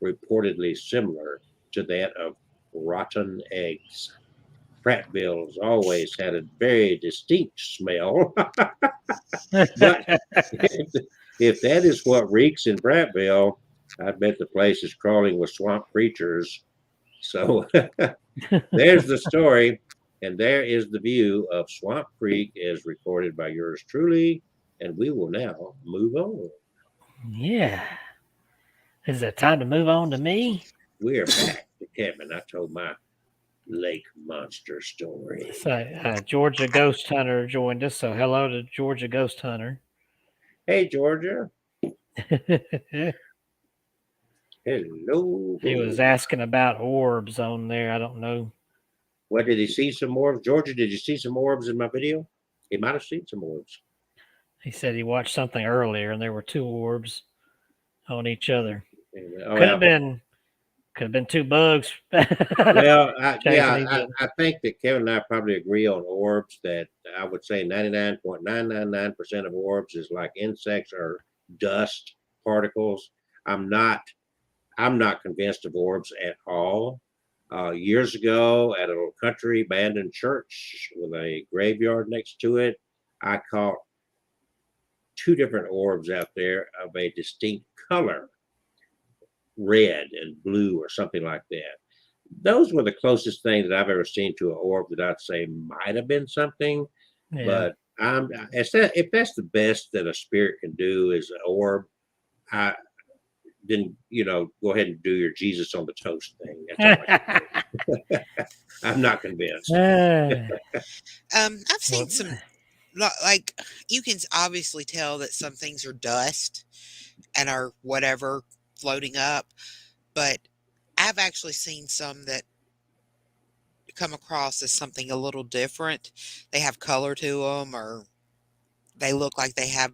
reportedly similar to that of rotten eggs. Prattville's always had a very distinct smell. But if that is what reeks in Prattville, I bet the place is crawling with swamp creatures. So there's the story, and there is the view of Swamp Creek as recorded by yours truly. And we will now move on. Yeah. Is it time to move on to me? We are back to Kevin. I told my lake monster story. So, Georgia Ghost Hunter joined us. So, hello to Georgia Ghost Hunter. Hey, Georgia. He Hello. was asking about orbs on there. I don't know. What, did he see some orbs? Georgia, did you see some orbs in my video? He might have seen some orbs. He said he watched something earlier, and there were 2 orbs on each other. Oh, Could have been 2 bugs. Well, I think that Kevin and I probably agree on orbs. That I would say 99.999% of orbs is like insects or dust particles. I'm not convinced of orbs at all. Years ago, at a little country abandoned church with a graveyard next to it, I caught 2 different orbs out there of a distinct color, red and blue or something like that. Those were the closest thing that I've ever seen to an orb that I'd say might have been something. Yeah. But if that's the best that a spirit can do is an orb, then go ahead and do your Jesus on the toast thing. That's all I'm not convinced. I've seen some, like, you can obviously tell that some things are dust and are whatever floating up, but I've actually seen some that come across as something a little different. They have color to them, or they look like they have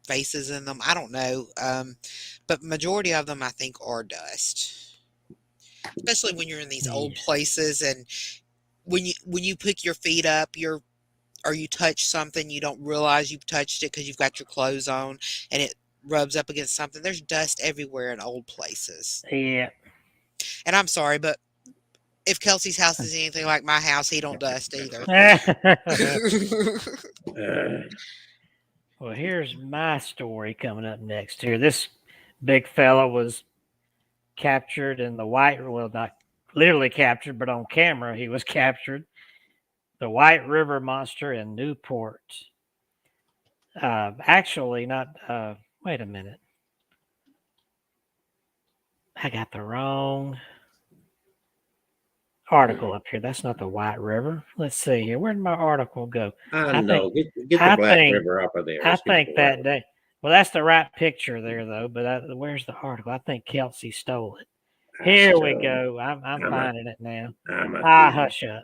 faces in them. I don't know. But majority of them, I think, are dust, especially when you're in these old places. And when you pick your feet up, you're or you touch something, you don't realize you've touched it because you've got your clothes on and it rubs up against something. There's dust everywhere in old places. Yeah. And I'm sorry, but if Kelsey's house is anything like my house, he don't dust either. Well, here's my story coming up next here. This big fella was captured in the not literally captured, but on camera he was captured. The White River Monster in Newport. Actually, not. Wait a minute. I got the wrong article up here. That's not the White River. Let's see here. Where did my article go? I know. Get the Black River up of there. I think that day. Well, that's the right picture there, though. But where's the article? I think Kelsey stole it. Here we go. I'm finding it now. Hush up.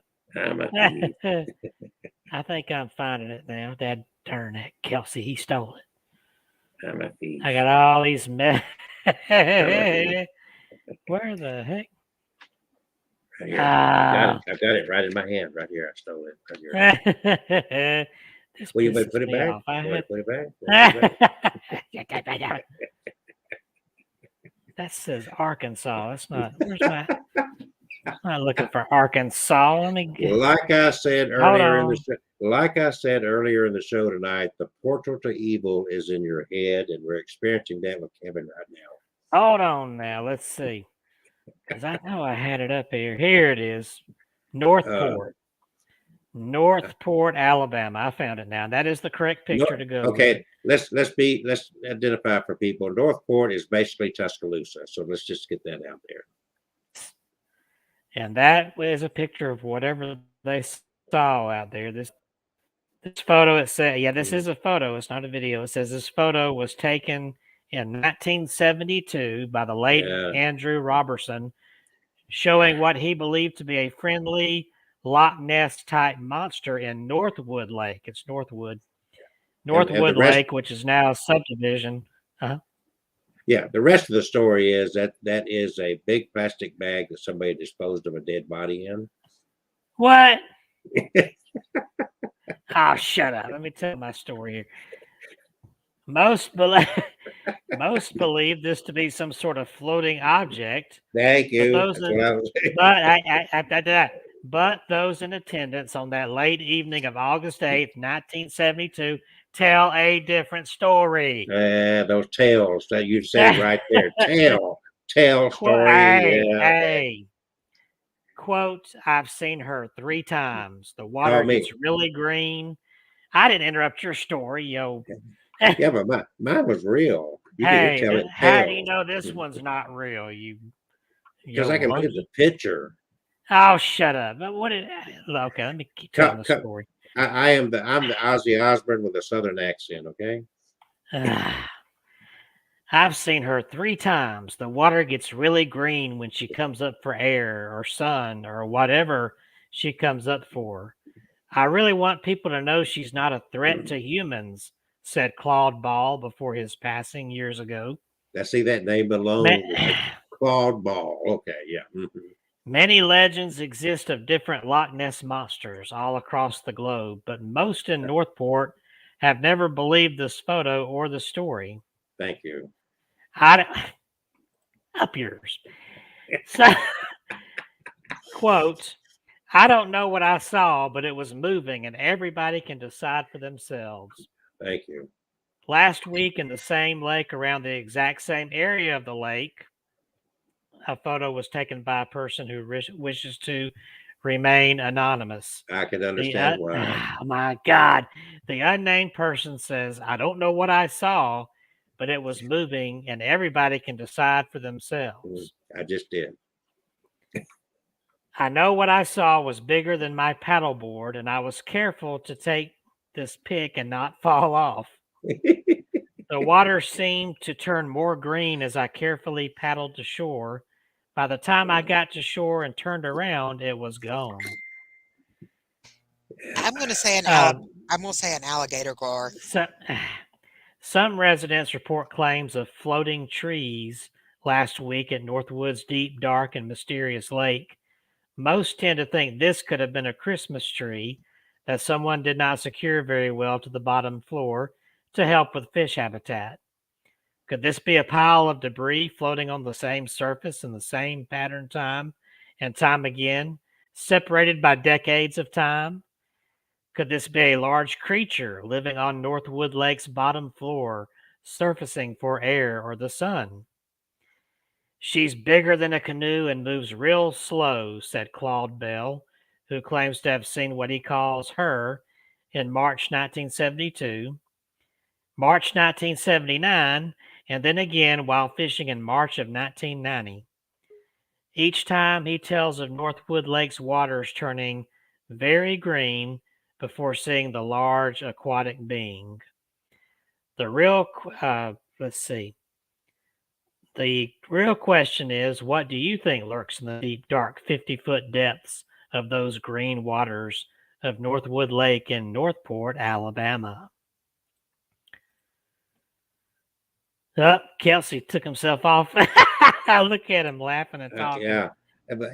I think I'm finding it now. Dad, darn that Kelsey, he stole it. I got all these Where the heck? Right here. I've got it right in my hand, right here. I stole it. Right here. Will you put it back? Put it back? That says Arkansas. That's not. Where's my? I'm not looking for Arkansas. Let me get. Like I said earlier in the show tonight, the portal to evil is in your head, and we're experiencing that with Kevin right now. Hold on now. Let's see. Because I know I had it up here. Here it is. Northport. Northport, Alabama. I found it now. That is the correct picture to go. Okay, let's identify for people. Northport is basically Tuscaloosa, so let's just get that out there. And that is a picture of whatever they saw out there. This photo, it said, this is a photo. It's not a video. It says this photo was taken in 1972 by the late Andrew Robertson, showing what he believed to be a friendly Loch Ness type monster in Northwood Lake. It's Northwood Lake, which is now a subdivision. Yeah, the rest of the story is that is a big plastic bag that somebody disposed of a dead body in. What? Oh, shut up. Let me tell my story here. Most believe this to be some sort of floating object. Thank you. But those in attendance on that late evening of August 8th, 1972, tell a different story. Those tales that you say right there. Tell story. Hey. Quote, I've seen her 3 times. The water gets really green. I didn't interrupt your story, yo. Yeah, but mine was real. How do you know this one's not real? Because I can look at the picture. Oh, shut up! Okay, let me keep telling the story. I'm the Ozzy Osbourne with a Southern accent. Okay. I've seen her 3 times. The water gets really green when she comes up for air or sun or whatever she comes up for. I really want people to know she's not a threat to humans, said Claude Ball before his passing years ago. I see that name alone. Claude Ball. Okay, yeah. Mm-hmm. Many legends exist of different Loch Ness monsters all across the globe, but most in Northport have never believed this photo or the story. Thank you. Up yours. So, quote, I don't know what I saw, but it was moving and everybody can decide for themselves. Thank you. Last week in the same lake around the exact same area of the lake, a photo was taken by a person who wishes to remain anonymous. I can understand why. Oh my God. The unnamed person says, I don't know what I saw, but it was moving and everybody can decide for themselves. I just did. I know what I saw was bigger than my paddleboard, and I was careful to take this pick and not fall off. The water seemed to turn more green as I carefully paddled to shore. By the time I got to shore and turned around, it was gone. I'm going to say an alligator gar. Some residents report claims of floating trees last week at Northwood's deep, dark, and mysterious lake. Most tend to think this could have been a Christmas tree. that someone did not secure very well to the bottom floor to help with fish habitat. Could this be a pile of debris floating on the same surface in the same pattern time and time again, separated by decades of time? Could this be a large creature living on Northwood Lake's bottom floor, surfacing for air or the sun? She's bigger than a canoe and moves real slow, said Claude Bell, who claims to have seen what he calls her in March 1972, March 1979, and then again while fishing in March of 1990. Each time he tells of Northwood Lake's waters turning very green before seeing the large aquatic being. The real question is, what do you think lurks in the deep, dark 50-foot depths of those green waters of Northwood Lake in Northport, Alabama? Oh, Kelsey took himself off. I look at him laughing and talking. Yeah. But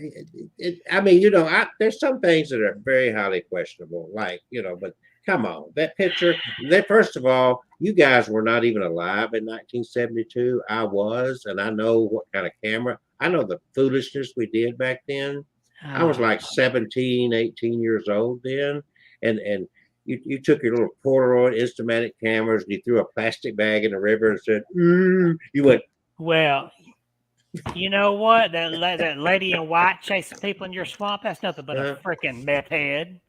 I mean, you know, there's some things that are very highly questionable, like, you know, but come on, that picture, first of all, you guys were not even alive in 1972. I was, and I know what kind of camera, I know the foolishness we did back then. I was like 17, 18 years old then. And you took your little Polaroid Instamatic cameras and you threw a plastic bag in the river and said, you went, well, you know what? That lady in white chasing people in your swamp, that's nothing but a freaking meth head.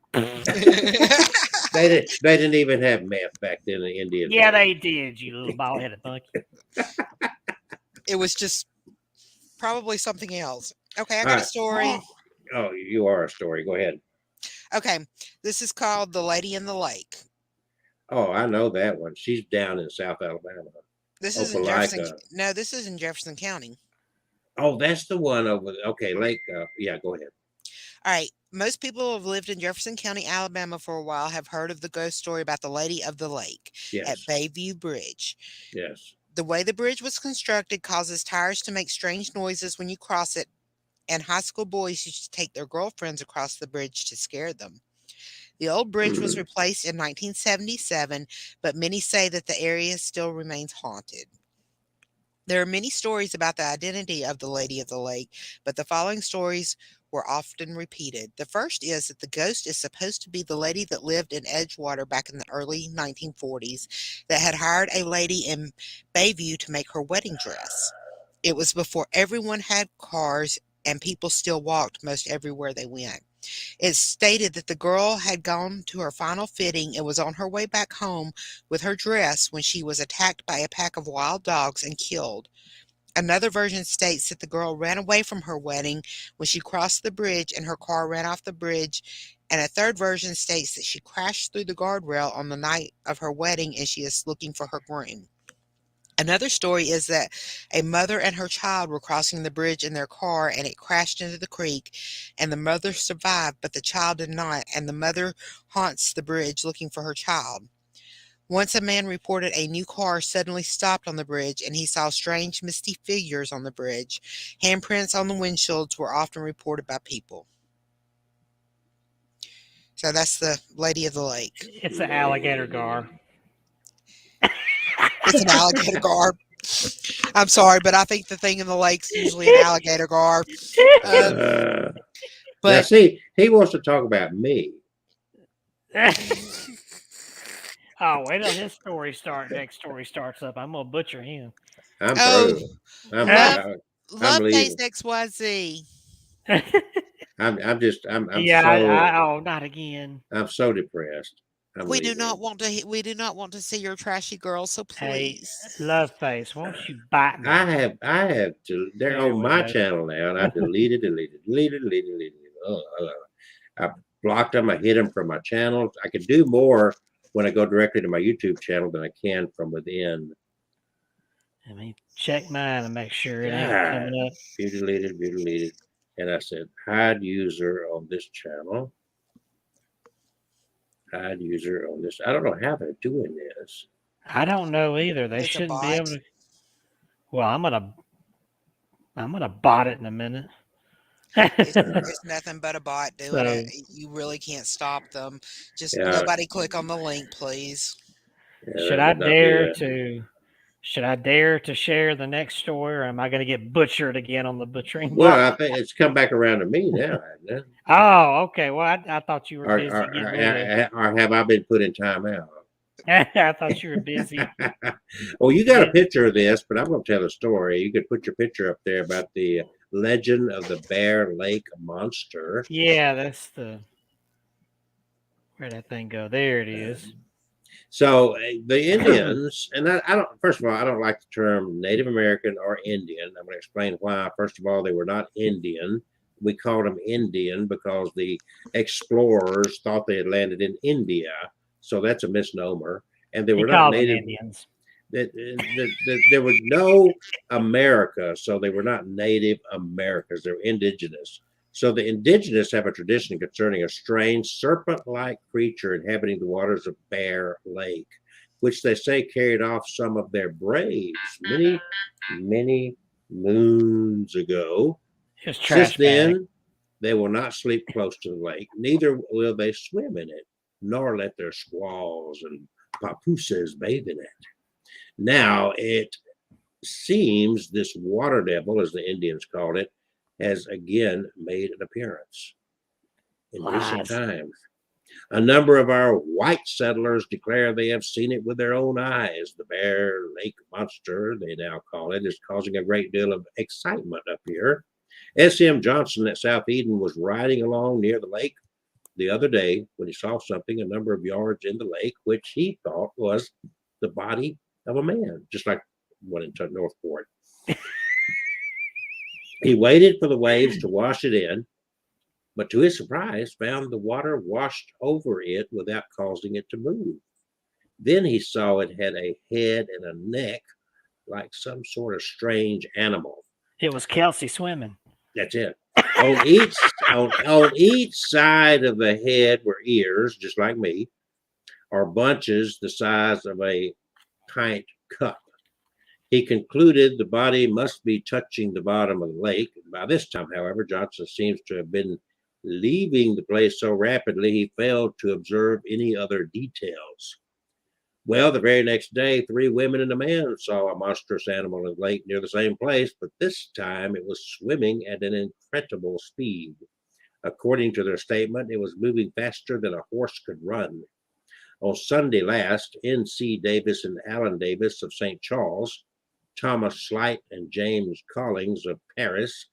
They didn't even have meth back then in the Indian. Yeah, they did, you little bald-headed monkey. It was just probably something else. Okay, I got a story. Oh, you are a story. Go ahead. Okay, this is called The Lady in the Lake. Oh, I know that one. She's down in South Alabama. This is in Jefferson. No, this is in Jefferson County. Oh, that's the one over. Okay, Lake. Yeah, go ahead. All right. Most people who have lived in Jefferson County, Alabama for a while have heard of the ghost story about the Lady of the Lake at Bayview Bridge. Yes. The way the bridge was constructed causes tires to make strange noises when you cross it, and high school boys used to take their girlfriends across the bridge to scare them. The old bridge was replaced in 1977, but many say that the area still remains haunted. There are many stories about the identity of the Lady of the Lake, but the following stories were often repeated. The first is that the ghost is supposed to be the lady that lived in Edgewater back in the early 1940s that had hired a lady in Bayview to make her wedding dress. It was before everyone had cars and people still walked most everywhere they went. It's stated that the girl had gone to her final fitting and was on her way back home with her dress when she was attacked by a pack of wild dogs and killed. Another version states that the girl ran away from her wedding when she crossed the bridge and her car ran off the bridge. And a third version states that she crashed through the guardrail on the night of her wedding and she is looking for her groom. Another story is that a mother and her child were crossing the bridge in their car and it crashed into the creek, and the mother survived, but the child did not, and the mother haunts the bridge looking for her child. Once a man reported a new car suddenly stopped on the bridge and he saw strange misty figures on the bridge. Handprints on the windshields were often reported by people. So that's the Lady of the Lake. It's an alligator gar. It's an alligator gar. I'm sorry, but I think the thing in the lake's usually an alligator gar. But now see, he wants to talk about me. Oh, wait till his next story starts up. I'm gonna butcher him. I'm through. Love Taste XYZ. I'm yeah. Oh, not again. I'm so depressed. We do not want to see your trashy girl, so please. Hey, Love Face, won't you bite me? I have to. They're on my channel now, and I deleted. I blocked them. I hid them from my channel. I can do more when I go directly to my YouTube channel than I can from within. I mean, check mine and make sure it ain't coming up. View deleted. And I said, hide user on this channel. Hide user on this. I don't know how they're doing this. I don't know either. They shouldn't be able to. Well, I'm gonna bot it in a minute. It's nothing but a bot doing So- it. You really can't stop them. Just Yeah. nobody click on the link, please. Yeah, should that I would not be dare good. to share the next story, or am I going to get butchered again on the butchering Well, block? I think it's come back around to me now, hasn't it? Oh, okay. Well, I thought you were Or, busy or, getting or, rid of. or have I been put in timeout? I thought you were busy. Well, you got a Yeah. picture of this, but I'm going to tell a story. You could put your picture up there about the legend of the Bear Lake monster. Yeah, that's the. Where'd that thing go? There it is. So the Indians, and I don't. First of all, I don't like the term Native American or Indian. I'm going to explain why. First of all, they were not Indian. We called them Indian because the explorers thought they had landed in India. So that's a misnomer. And they He were not called them Native. Indians. There was no America, so they were not Native Americans. They were indigenous. So the indigenous have a tradition concerning a strange serpent-like creature inhabiting the waters of Bear Lake, which they say carried off some of their braves many, many moons ago. Just Since trash bag. then, they will not sleep close to the lake, neither will they swim in it, nor let their squaws and papooses bathe in it. Now, it seems this water devil, as the Indians called it, has again made an appearance in recent Lies. times. A number of our white settlers declare they have seen it with their own eyes. The Bear Lake monster, they now call it, is causing a great deal of excitement up here. S.M. Johnson at South Eden was riding along near the lake the other day when he saw something a number of yards in the lake, which he thought was the body of a man, just like one in Northport. He waited for the waves to wash it in, but to his surprise, found the water washed over it without causing it to move. Then he saw it had a head and a neck like some sort of strange animal. It was Kelsey swimming. That's it. On each side of the head were ears, just like me, or bunches the size of a pint cup. He concluded the body must be touching the bottom of the lake. By this time, however, Johnson seems to have been leaving the place so rapidly he failed to observe any other details. Well, the very next day, 3 women and a man saw a monstrous animal in the lake near the same place, but this time it was swimming at an incredible speed. According to their statement, it was moving faster than a horse could run. On Sunday last, N.C. Davis and Alan Davis of St. Charles, Thomas Slight and James Collings of Paris,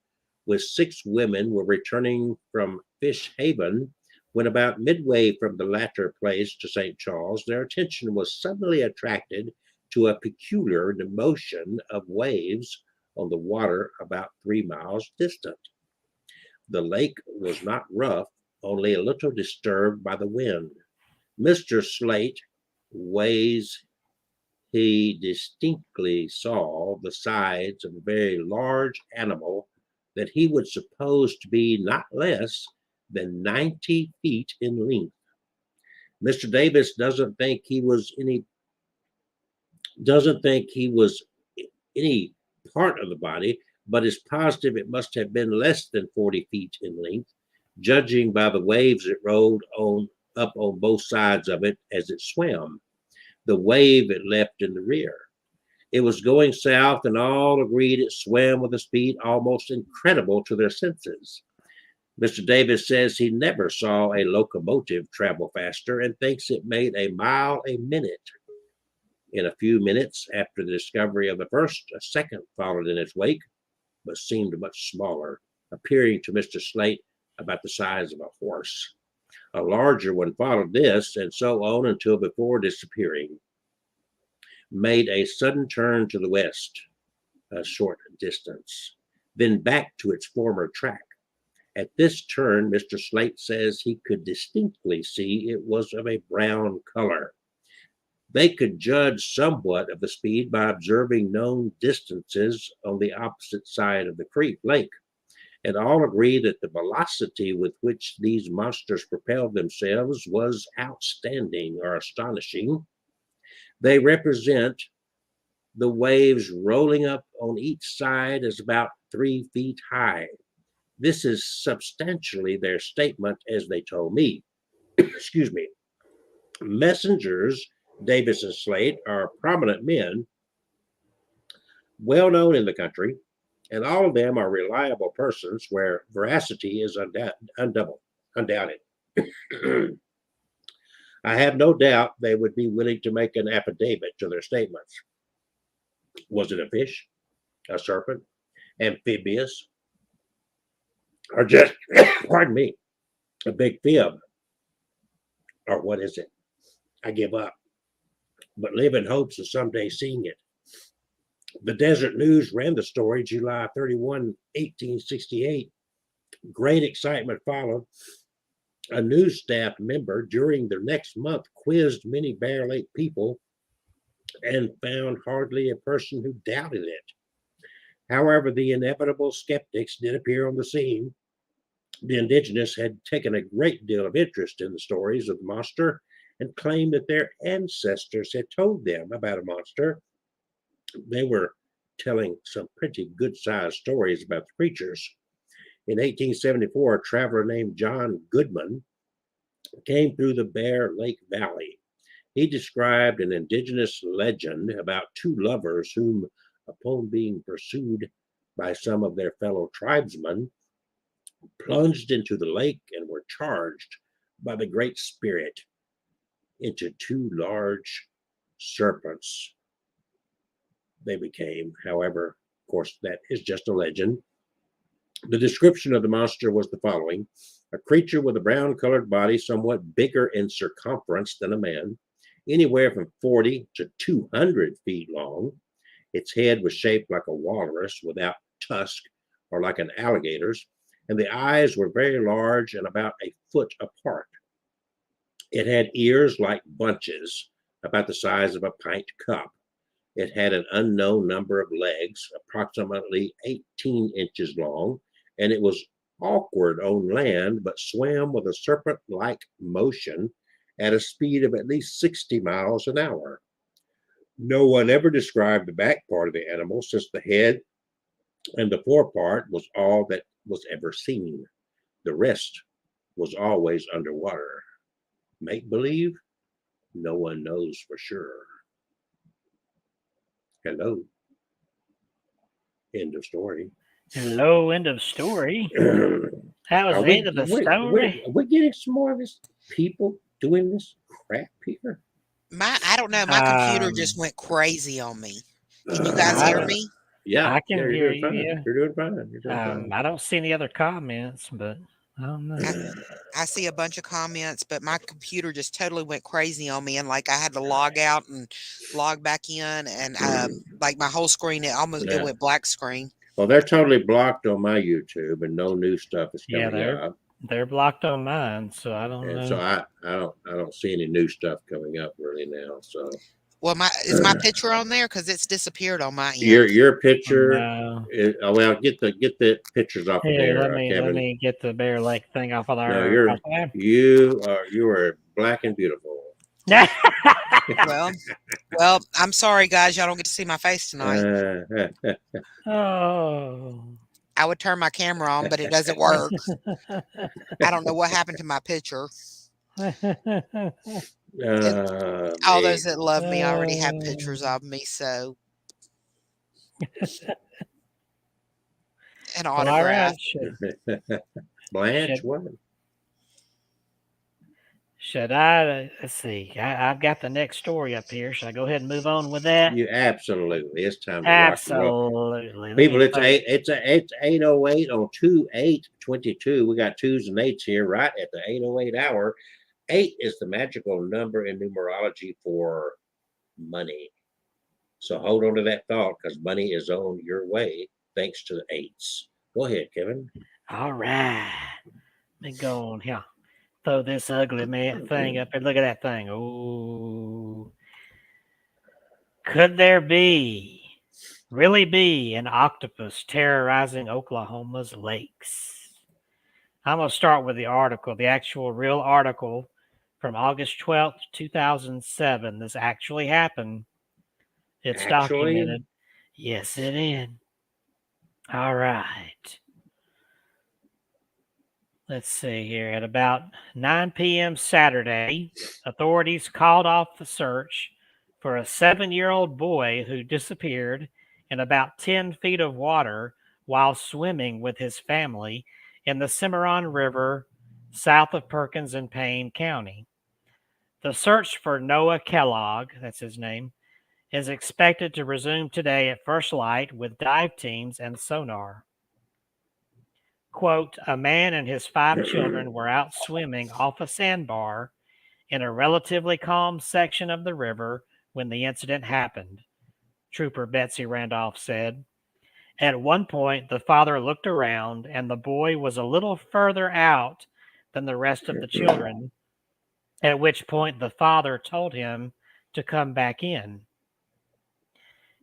with 6 women, were returning from Fish Haven when about midway from the latter place to St. Charles, their attention was suddenly attracted to a peculiar motion of waves on the water about 3 miles distant. The lake was not rough, only a little disturbed by the wind. Mr. Slate weighs he distinctly saw the sides of a very large animal that he would suppose to be not less than 90 feet in length. Mr. Davis doesn't think he was any part of the body, but is positive it must have been less than 40 feet in length, judging by the waves it rolled up on both sides of it as it swam. The wave it left in the rear. It was going south, and all agreed it swam with a speed almost incredible to their senses. Mr. Davis says he never saw a locomotive travel faster and thinks it made a mile a minute. In a few minutes after the discovery of the first, a second followed in its wake, but seemed much smaller, appearing to Mr. Slate about the size of a horse. A larger one followed this, and so on until before disappearing, made a sudden turn to the west, a short distance, then back to its former track. At this turn, Mr. Slate says he could distinctly see it was of a brown color. They could judge somewhat of the speed by observing known distances on the opposite side of the lake, and all agree that the velocity with which these monsters propelled themselves was outstanding or astonishing. They represent the waves rolling up on each side as about 3 feet high. This is substantially their statement as they told me. Excuse me. Messengers, Davis and Slate, are prominent men, well known in the country, and all of them are reliable persons where veracity is undoubted. I have no doubt they would be willing to make an affidavit to their statements. Was it a fish, a serpent, amphibious, or just, pardon me, a big fib? Or what is it? I give up, but live in hopes of someday seeing it. The Desert News ran the story July 31, 1868. Great excitement followed. A news staff member during the next month quizzed many Bear Lake people and found hardly a person who doubted it. However, the inevitable skeptics did appear on the scene. The indigenous had taken a great deal of interest in the stories of the monster and claimed that their ancestors had told them about a monster. They were telling some pretty good-sized stories about the creatures. In 1874, a traveler named John Goodman came through the Bear Lake Valley. He described an indigenous legend about two lovers whom, upon being pursued by some of their fellow tribesmen, plunged into the lake and were charged by the Great Spirit into two large serpents. They became, however, of course, that is just a legend. The description of the monster was the following: a creature with a brown colored body, somewhat bigger in circumference than a man, anywhere from 40 to 200 feet long. Its head was shaped like a walrus without tusk or like an alligator's, and the eyes were very large and about a foot apart. It had ears like bunches, about the size of a pint cup. It had an unknown number of legs, approximately 18 inches long, and it was awkward on land, but swam with a serpent-like motion at a speed of at least 60 miles an hour. No one ever described the back part of the animal, since the head and the forepart was all that was ever seen. The rest was always underwater. Make believe? No one knows for sure. Hello. End of story. Hello, end of story. Are That was the end of the story. we getting some more of this people doing this crap here? I don't know. My computer just went crazy on me. Can you guys hear me? Yeah, I can yeah, hear you're doing you. fine. Yeah. You're doing fine. You're doing fine. I don't see any other comments, but I don't know. I see a bunch of comments, but my computer just totally went crazy on me, and like I had to log out and log back in, and like my whole screen it went black screen. Well, they're totally blocked on my YouTube, and no new stuff is coming up. They're blocked on mine, so I don't know. So I don't see any new stuff coming up really now. So well, is my picture on there? Because it's disappeared on my end. Your picture. No. Well, get the pictures off of there. Let Kevin. me get the Bear Lake thing off of there. No, you are black and beautiful. well, I'm sorry, guys. Y'all don't get to see my face tonight. Oh. I would turn my camera on, but it doesn't work. I don't know what happened to my picture. All those that love me already have pictures of me, so an autograph. Blanche, what? Should I? Let's see. I've got the next story up here. Should I go ahead and move on with that? You absolutely. It's time to absolutely. People, it's 8:08 on 2/8/22. We got 2s and 8s here, right at the 8:08 hour. 8 is the magical number in numerology for money. So hold on to that thought, because money is on your way thanks to the 8s. Go ahead, Kevin. All right. Let me go on here. Throw this ugly thing up there. Look at that thing. Oh. Could there really be an octopus terrorizing Oklahoma's lakes? I'm going to start with the article, the actual real article from August 12th, 2007. This actually happened. It's documented. Yes, it is. All right. let's see here. At about 9 p.m. Saturday, authorities called off the search for a 7-year-old boy who disappeared in about 10 feet of water while swimming with his family in the Cimarron River south of Perkins and Payne County. The search for Noah Kellogg, that's his name, is expected to resume today at first light with dive teams and sonar. Quote, a man and his 5 children were out swimming off a sandbar in a relatively calm section of the river when the incident happened, Trooper Betsy Randolph said. At one point, the father looked around and the boy was a little further out than the rest of the children, at which point the father told him to come back in.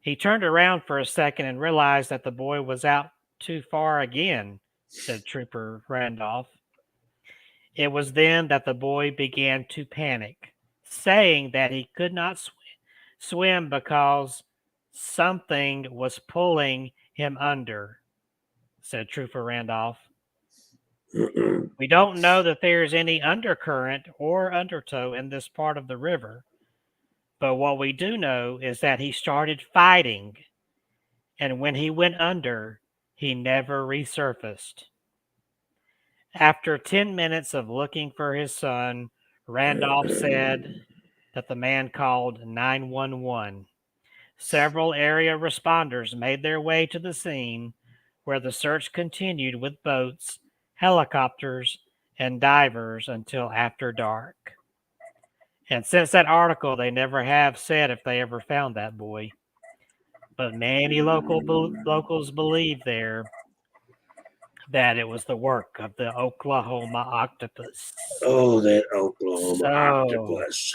He turned around for a second and realized that the boy was out too far again, said Trooper Randolph. It was then that the boy began to panic, saying that he could not swim because something was pulling him under, said Trooper Randolph. We don't know that there's any undercurrent or undertow in this part of the river, but what we do know is that he started fighting, and when he went under, he never resurfaced. After 10 minutes of looking for his son, Randolph said that the man called 911. Several area responders made their way to the scene, where the search continued with boats, helicopters, and divers until after dark. And since that article, they never have said if they ever found that boy. But many locals believe there that it was the work of the Oklahoma octopus. Oh, that Oklahoma octopus.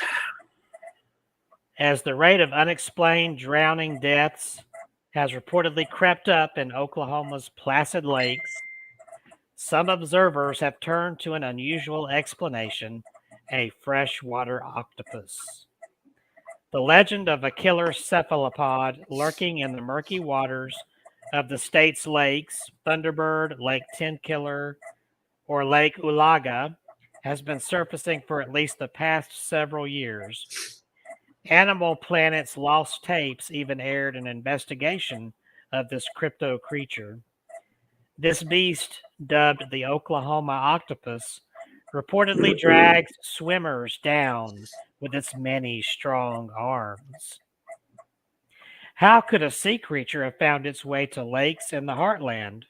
As the rate of unexplained drowning deaths has reportedly crept up in Oklahoma's placid lakes, some observers have turned to an unusual explanation, a freshwater octopus. The legend of a killer cephalopod lurking in the murky waters of the state's lakes, Thunderbird, Lake Tenkiller, or Lake Ulaga, has been surfacing for at least the past several years. Animal Planet's Lost Tapes even aired an investigation of this crypto creature. This beast, dubbed the Oklahoma octopus, reportedly drags swimmers down with its many strong arms. How could a sea creature have found its way to lakes in the heartland?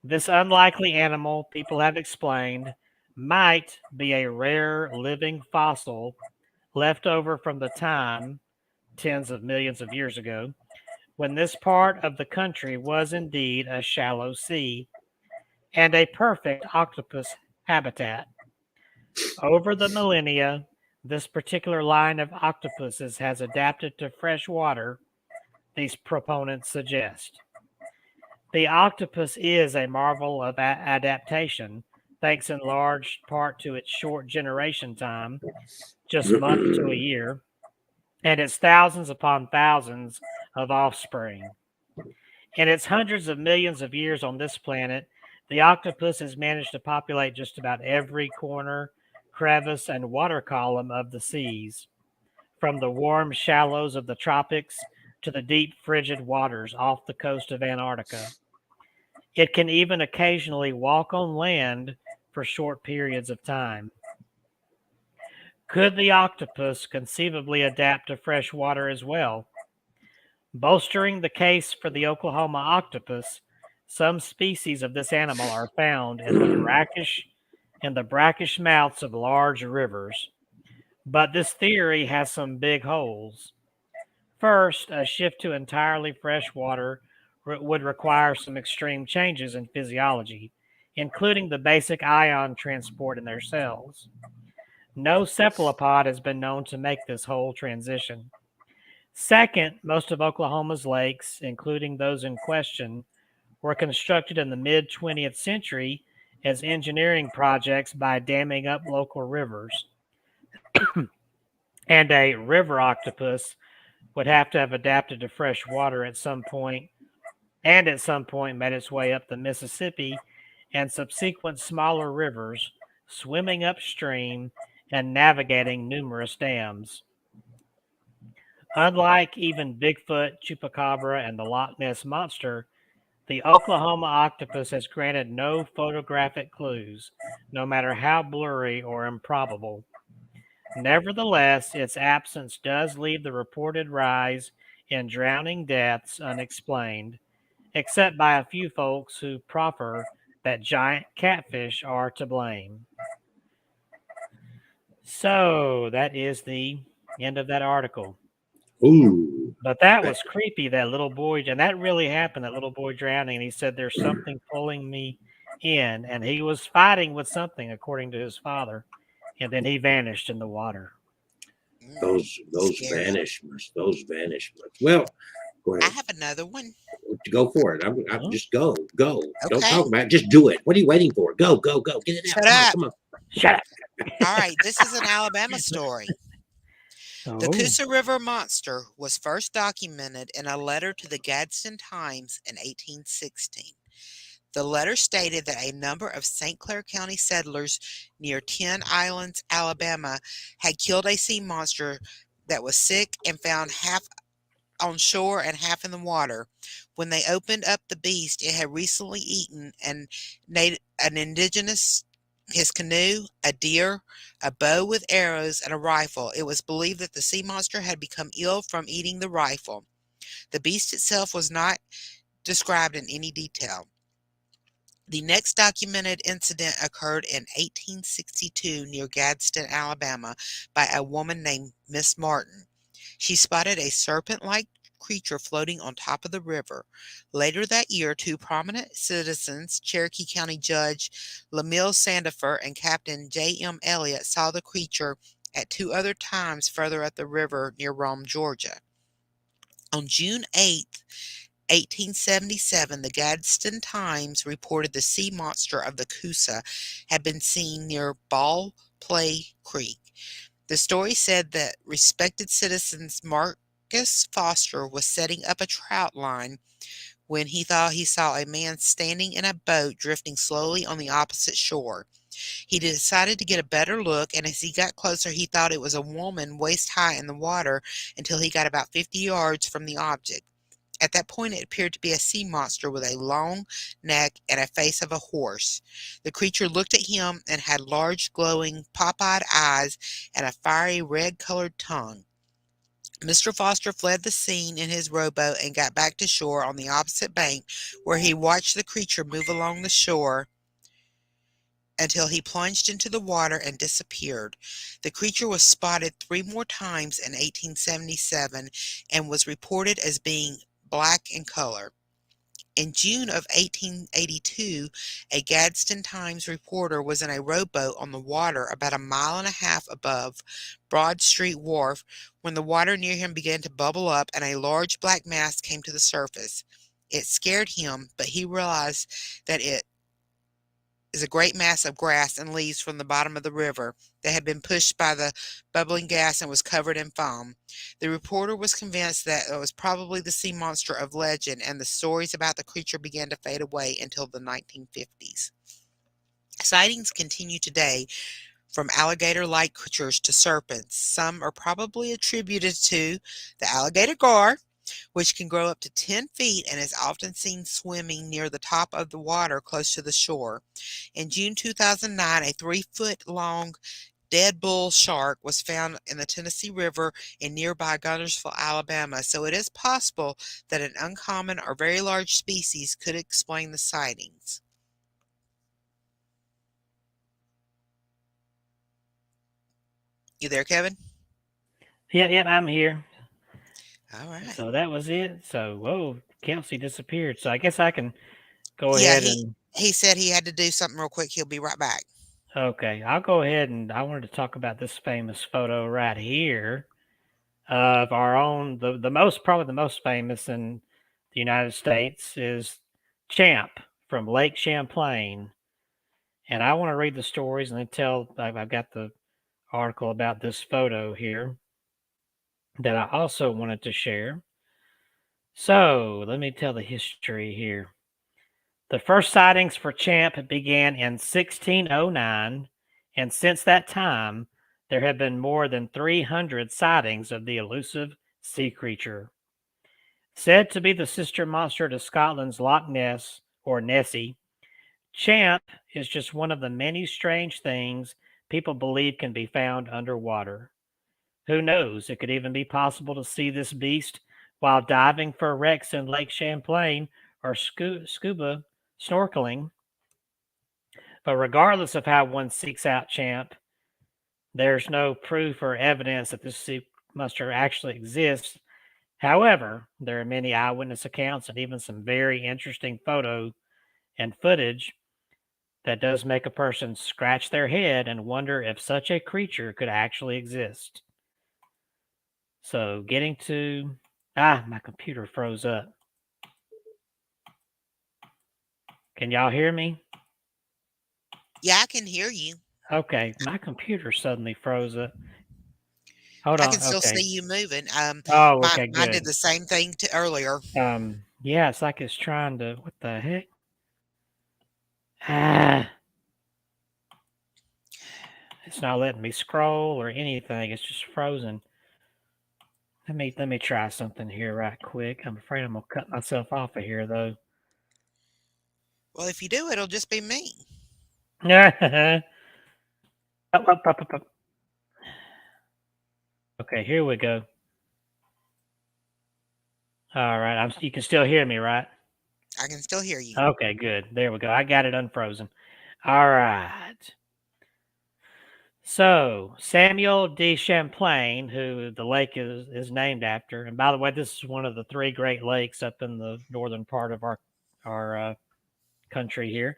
This unlikely animal, people have explained, might be a rare living fossil left over from the time, tens of millions of years ago, when this part of the country was indeed a shallow sea and a perfect octopus habitat. Over the millennia, this particular line of octopuses has adapted to fresh water, these proponents suggest. The octopus is a marvel of adaptation, thanks in large part to its short generation time, just months to a year, and its thousands upon thousands of offspring. In its hundreds of millions of years on this planet, the octopus has managed to populate just about every corner, crevice, and water column of the seas, from the warm shallows of the tropics to the deep frigid waters off the coast of Antarctica. It can even occasionally walk on land for short periods of time. Could the octopus conceivably adapt to fresh water as well? Bolstering the case for the Oklahoma octopus, some species of this animal are found in the brackish mouths of large rivers. But this theory has some big holes. First, a shift to entirely fresh water would require some extreme changes in physiology, including the basic ion transport in their cells. No cephalopod has been known to make this whole transition. Second, most of Oklahoma's lakes, including those in question, were constructed in the mid-20th century as engineering projects by damming up local rivers. And a river octopus would have to have adapted to fresh water at some point, and at some point made its way up the Mississippi and subsequent smaller rivers, swimming upstream and navigating numerous dams. Unlike even Bigfoot, Chupacabra, and the Loch Ness Monster, the Oklahoma octopus has granted no photographic clues, no matter how blurry or improbable. Nevertheless, its absence does leave the reported rise in drowning deaths unexplained, except by a few folks who proffer that giant catfish are to blame. So that is the end of that article. Ooh. But that was creepy, that little boy, and that really happened, that little boy drowning, and he said, there's something pulling me in, and he was fighting with something, according to his father, and then he vanished in the water. Those Scary. vanishments. Well, go I ahead. have another one. Go for it. I'm Huh? just go. Don't Okay. talk about it. Just do it. What are you waiting for? Go. Get it out. Shut up. Come on. Shut up. All right, this is an Alabama story. The Oh, Coosa River monster was first documented in a letter to the Gadsden Times in 1816. The letter stated that a number of St. Clair County settlers near Ten Islands, Alabama, had killed a sea monster that was sick and found half on shore and half in the water. When they opened up the beast, it had recently eaten an indigenous, his canoe, a deer, a bow with arrows, and a rifle. It was believed that the sea monster had become ill from eating the rifle. The beast itself was not described in any detail. The next documented incident occurred in 1862 near Gadsden, Alabama, by a woman named Miss Martin. She spotted a serpent-like creature floating on top of the river. Later that year, two prominent citizens, Cherokee County Judge Lemuel Sandifer and Captain J.M. Elliott, saw the creature at two other times further up the river near Rome, Georgia. On June 8th, 1877, the Gadsden Times reported the sea monster of the Coosa had been seen near Ball Play Creek. The story said that respected citizens Marcus Foster was setting up a trout line when he thought he saw a man standing in a boat drifting slowly on the opposite shore. He decided to get a better look, and as he got closer, he thought it was a woman waist high in the water until he got about 50 yards from the object. At that point, it appeared to be a sea monster with a long neck and a face of a horse. The creature looked at him and had large, glowing, pop-eyed eyes and a fiery red-colored tongue. Mr. Foster fled the scene in his rowboat and got back to shore on the opposite bank, where he watched the creature move along the shore until he plunged into the water and disappeared. The creature was spotted 3 more times in 1877 and was reported as being black in color. In June of 1882, a Gadsden Times reporter was in a rowboat on the water about 1.5 miles above Broad Street Wharf when the water near him began to bubble up and a large black mass came to the surface. It scared him, but he realized that it is a great mass of grass and leaves from the bottom of the river that had been pushed by the bubbling gas and was covered in foam. The reporter was convinced that it was probably the sea monster of legend, and the stories about the creature began to fade away until the 1950s. Sightings continue today, from alligator-like creatures to serpents. Some are probably attributed to the alligator gar, which can grow up to 10 feet and is often seen swimming near the top of the water close to the shore. In June 2009, a 3-foot-long dead bull shark was found in the Tennessee River in nearby Guntersville, Alabama, so it is possible that an uncommon or very large species could explain the sightings. You there, Kevin? yeah, I'm here. All right. So that was it. So, whoa, Kelsey disappeared. So I guess I can go Yeah, ahead and. he said he had to do something real quick. He'll be right back. Okay, I'll go ahead and I wanted to talk about this famous photo right here of our own, probably the most famous in the United States is Champ from Lake Champlain. And I want to read the stories and then I've got the article about this photo here that I also wanted to share. So let me tell the history here. The first sightings for Champ began in 1609, and since that time, there have been more than 300 sightings of the elusive sea creature. Said to be the sister monster to Scotland's Loch Ness, or Nessie, Champ is just one of the many strange things people believe can be found underwater. Who knows? It could even be possible to see this beast while diving for wrecks in Lake Champlain or scuba snorkeling. But regardless of how one seeks out Champ, there's no proof or evidence that this sea monster actually exists. However, there are many eyewitness accounts and even some very interesting photo and footage that does make a person scratch their head and wonder if such a creature could actually exist. So getting to... my computer froze up. Can y'all hear me? Yeah, I can hear you. Okay, my computer suddenly froze up. Hold on. I can still Okay. see you moving. Oh, okay, Mine good. did the same thing earlier. Yeah, it's like it's trying to... What the heck? It's not letting me scroll or anything. It's just frozen. Let me try something here right quick. I'm afraid I'm gonna cut myself off of here though. Well, if you do, it'll just be me. Up, up, up, up, up. Okay, here we go. All right, you can still hear me, right? I can still hear you. Okay, good. There we go. I got it unfrozen. All right. So Samuel D Champlain, who the lake is named after, and by the way, this is one of the 3 Great Lakes up in the northern part of our country here.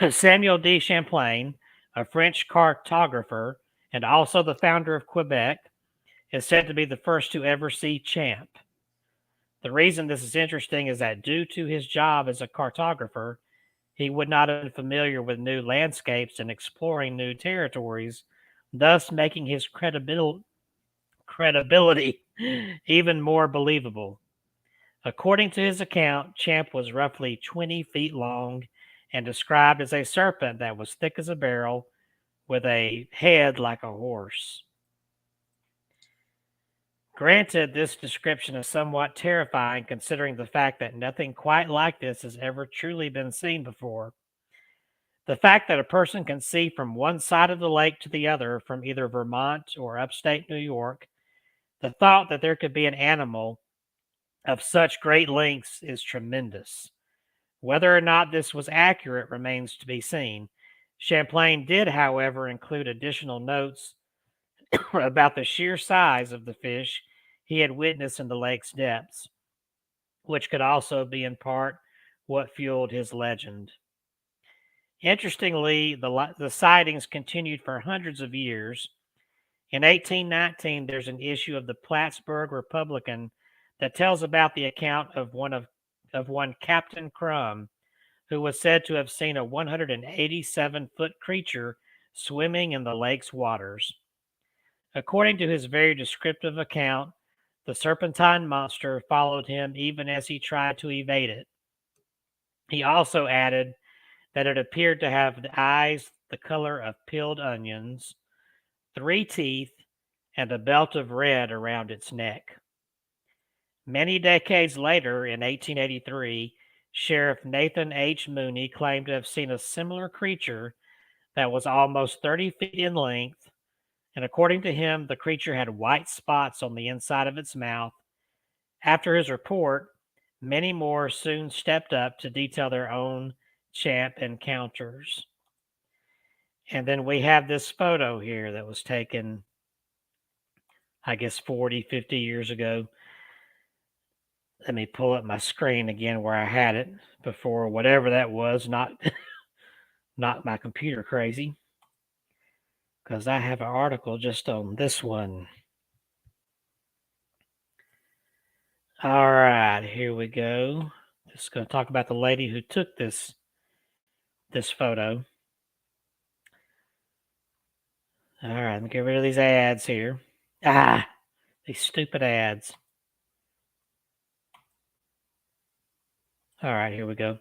Samuel D Champlain, a French cartographer and also the founder of Quebec, is said to be the first to ever see Champ. The reason this is interesting is that due to his job as a cartographer, he would not have been familiar with new landscapes and exploring new territories, thus making his credibility even more believable. According to his account, Champ was roughly 20 feet long and described as a serpent that was thick as a barrel with a head like a horse. Granted, this description is somewhat terrifying considering the fact that nothing quite like this has ever truly been seen before. The fact that a person can see from one side of the lake to the other from either Vermont or upstate New York, the thought that there could be an animal of such great lengths is tremendous. Whether or not this was accurate remains to be seen. Champlain did, however, include additional notes about the sheer size of the fish he had witnessed in the lake's depths, which could also be in part what fueled his legend. Interestingly, the sightings continued for hundreds of years. In 1819, there's an issue of the Plattsburgh Republican that tells about the account of one Captain Crumb, who was said to have seen a 187-foot creature swimming in the lake's waters. According to his very descriptive account, the serpentine monster followed him even as he tried to evade it. He also added that it appeared to have the eyes the color of peeled onions, 3 teeth, and a belt of red around its neck. Many decades later, in 1883, Sheriff Nathan H. Mooney claimed to have seen a similar creature that was almost 30 feet in length, and according to him, the creature had white spots on the inside of its mouth. After his report, many more soon stepped up to detail their own Champ encounters. And then we have this photo here that was taken, I guess, 40, 50 years ago. Let me pull up my screen again where I had it before, whatever that was, not my computer crazy, because I have an article just on this one. All right, here we go. Just going to talk about the lady who took this photo. All right, let me get rid of these ads here. These stupid ads. All right, here we go.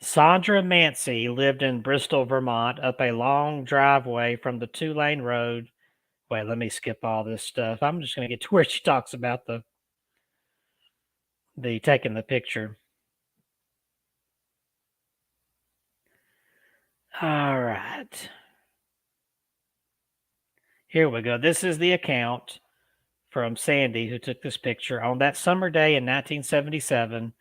Sandra Mancy lived in Bristol, Vermont, up a long driveway from the 2-lane road. Wait, let me skip all this stuff. I'm just going to get to where she talks about the taking the picture. All right. Here we go. This is the account from Sandy, who took this picture. On that summer day in 1977,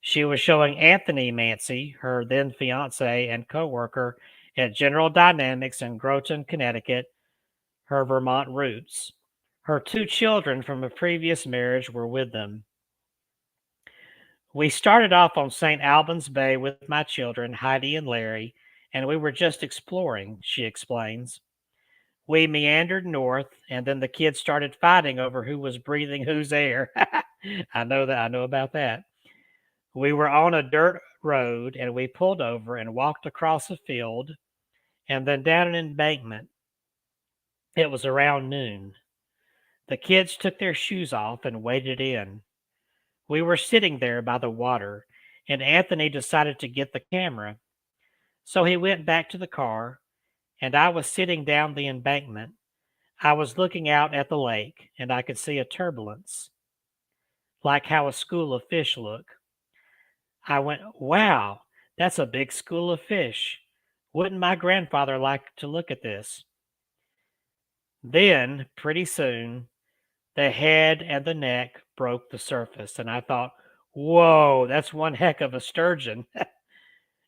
she was showing Anthony Mancy, her then fiance and co-worker at General Dynamics in Groton, Connecticut, her Vermont roots. Her 2 children from a previous marriage were with them. We started off on St. Albans Bay with my children, Heidi and Larry, and we were just exploring, she explains. We meandered north, and then the kids started fighting over who was breathing whose air. I know about that. We were on a dirt road, and we pulled over and walked across a field and then down an embankment. It was around noon. The kids took their shoes off and waded in. We were sitting there by the water, and Anthony decided to get the camera. So he went back to the car, and I was sitting down the embankment. I was looking out at the lake, and I could see a turbulence, like how a school of fish look. I went, wow, that's a big school of fish. Wouldn't my grandfather like to look at this? Then, pretty soon, the head and the neck broke the surface, and I thought, whoa, that's one heck of a sturgeon.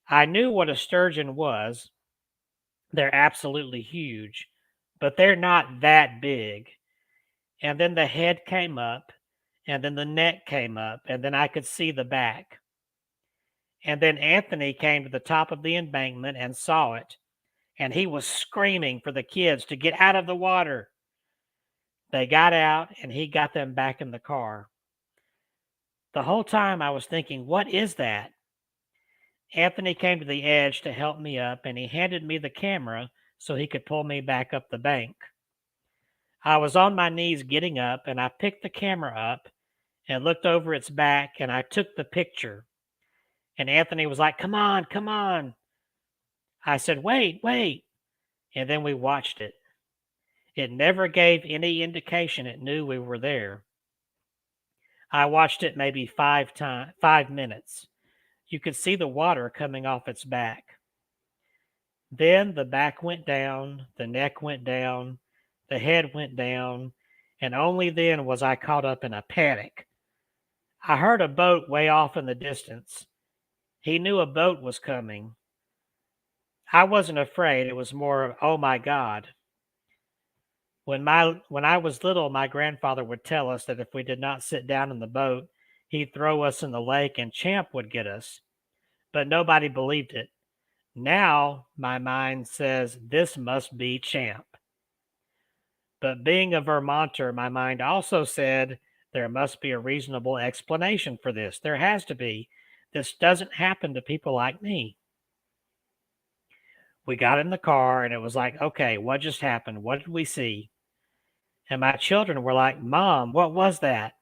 I knew what a sturgeon was. They're absolutely huge, but they're not that big. And then the head came up, and then the neck came up, and then I could see the back. And then Anthony came to the top of the embankment and saw it, and he was screaming for the kids to get out of the water. They got out, and he got them back in the car. The whole time I was thinking, what is that? Anthony came to the edge to help me up, and he handed me the camera so he could pull me back up the bank. I was on my knees getting up, and I picked the camera up and looked over its back, and I took the picture. And Anthony was like, come on, come on. I said, wait. And then we watched it. It never gave any indication it knew we were there. I watched it maybe 5 minutes. You could see the water coming off its back. Then the back went down, the neck went down, the head went down, and only then was I caught up in a panic. I heard a boat way off in the distance. He knew a boat was coming. I wasn't afraid. It was more of, oh my God. When I was little, my grandfather would tell us that if we did not sit down in the boat, he'd throw us in the lake and Champ would get us. But nobody believed it. Now my mind says this must be Champ. But being a Vermonter, my mind also said there must be a reasonable explanation for this. There has to be. This doesn't happen to people like me. We got in the car and it was like, okay, what just happened? What did we see? And my children were like, Mom, what was that?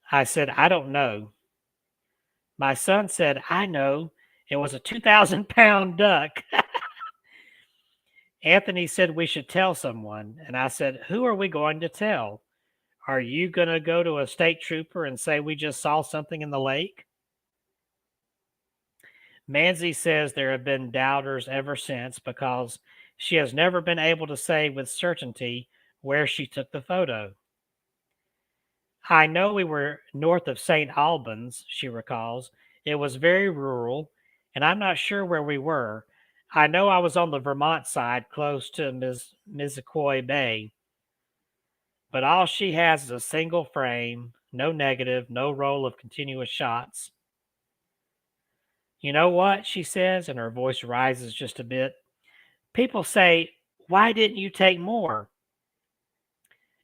I said, I don't know. My son said, I know. It was a 2,000-pound duck. Anthony said we should tell someone. And I said, who are we going to tell? Are you going to go to a state trooper and say we just saw something in the lake? Manzi says there have been doubters ever since because she has never been able to say with certainty where she took the photo. I know we were north of St. Albans, she recalls. It was very rural, and I'm not sure where we were. I know I was on the Vermont side, close to Mizziquoi Bay. But all she has is a single frame, no negative, no roll of continuous shots. You know what, she says, and her voice rises just a bit. People say, why didn't you take more?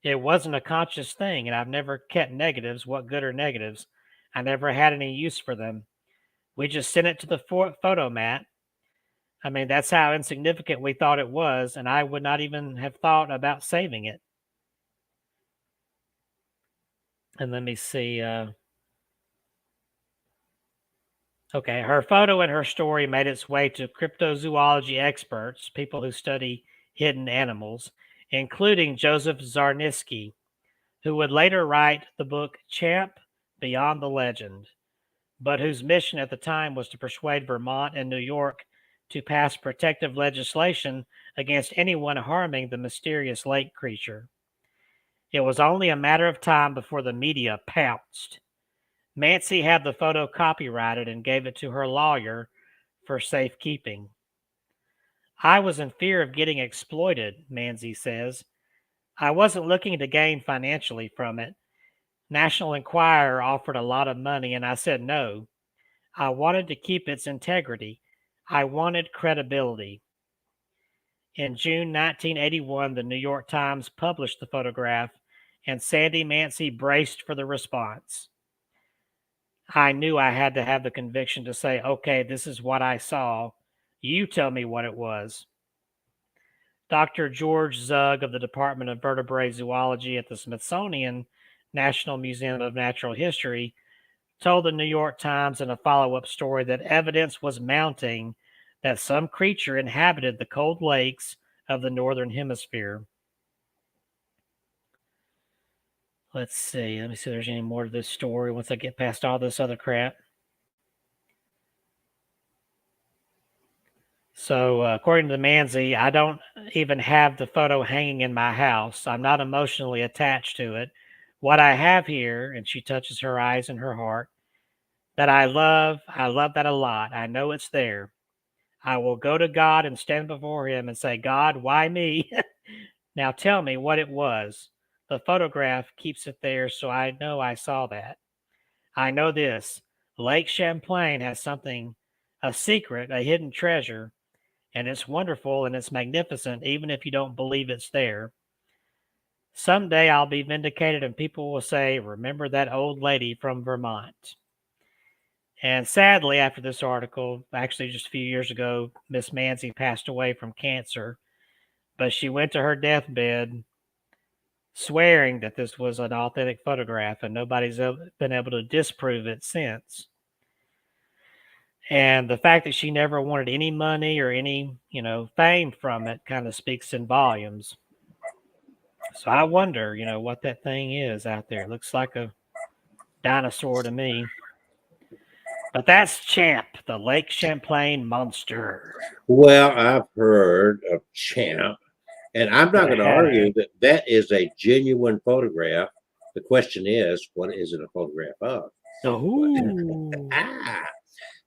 It wasn't a conscious thing, and I've never kept negatives. What good are negatives? I never had any use for them. We just sent it to the photo mat. I mean, that's how insignificant we thought it was, and I would not even have thought about saving it. And let me see. Okay, her photo and her story made its way to cryptozoology experts, people who study hidden animals, including Joseph Zarniski, who would later write the book Champ Beyond the Legend, but whose mission at the time was to persuade Vermont and New York to pass protective legislation against anyone harming the mysterious lake creature. It was only a matter of time before the media pounced. Mancy had the photo copyrighted and gave it to her lawyer for safekeeping. I was in fear of getting exploited, Manzi says. I wasn't looking to gain financially from it. National Enquirer offered a lot of money, and I said no. I wanted to keep its integrity. I wanted credibility. In June 1981, the New York Times published the photograph, and Sandy Mancy braced for the response. I knew I had to have the conviction to say, okay, this is what I saw. You tell me what it was. Dr. George Zug of the Department of Vertebrate Zoology at the Smithsonian National Museum of Natural History told the New York Times in a follow-up story that evidence was mounting that some creature inhabited the cold lakes of the Northern Hemisphere. Let's see. Let me see if there's any more to this story once I get past all this other crap. So, according to Manzi, I don't even have the photo hanging in my house. I'm not emotionally attached to it. What I have here, and she touches her eyes and her heart, that I love that a lot. I know it's there. I will go to God and stand before him and say, God, why me? Now tell me what it was. The photograph keeps it there, so I know I saw that. I know this. Lake Champlain has something, a secret, a hidden treasure, and it's wonderful and it's magnificent, even if you don't believe it's there. Someday I'll be vindicated and people will say, remember that old lady from Vermont. And sadly, after this article, actually just a few years ago, Miss Manzi passed away from cancer, but she went to her deathbed swearing that this was an authentic photograph, and nobody's been able to disprove it since. And the fact that she never wanted any money or any, fame from it kind of speaks in volumes. So I wonder, what that thing is out there. It looks like a dinosaur to me. But that's Champ, the Lake Champlain monster. Well, I've heard of Champ, and I'm not going to argue that that is a genuine photograph. The question is, what is it a photograph of? Oh.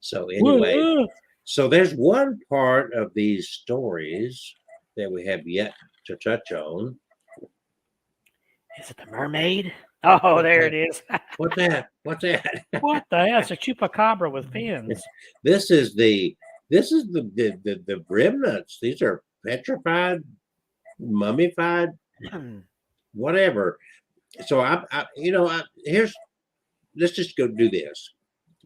So anyway, so there's one part of these stories that we have yet to touch on. Is it the mermaid? Oh, there it is. What's that? What's that? What the hell? It's a chupacabra with fins. This is the remnants. These are petrified, mummified, whatever. So let's just go do this.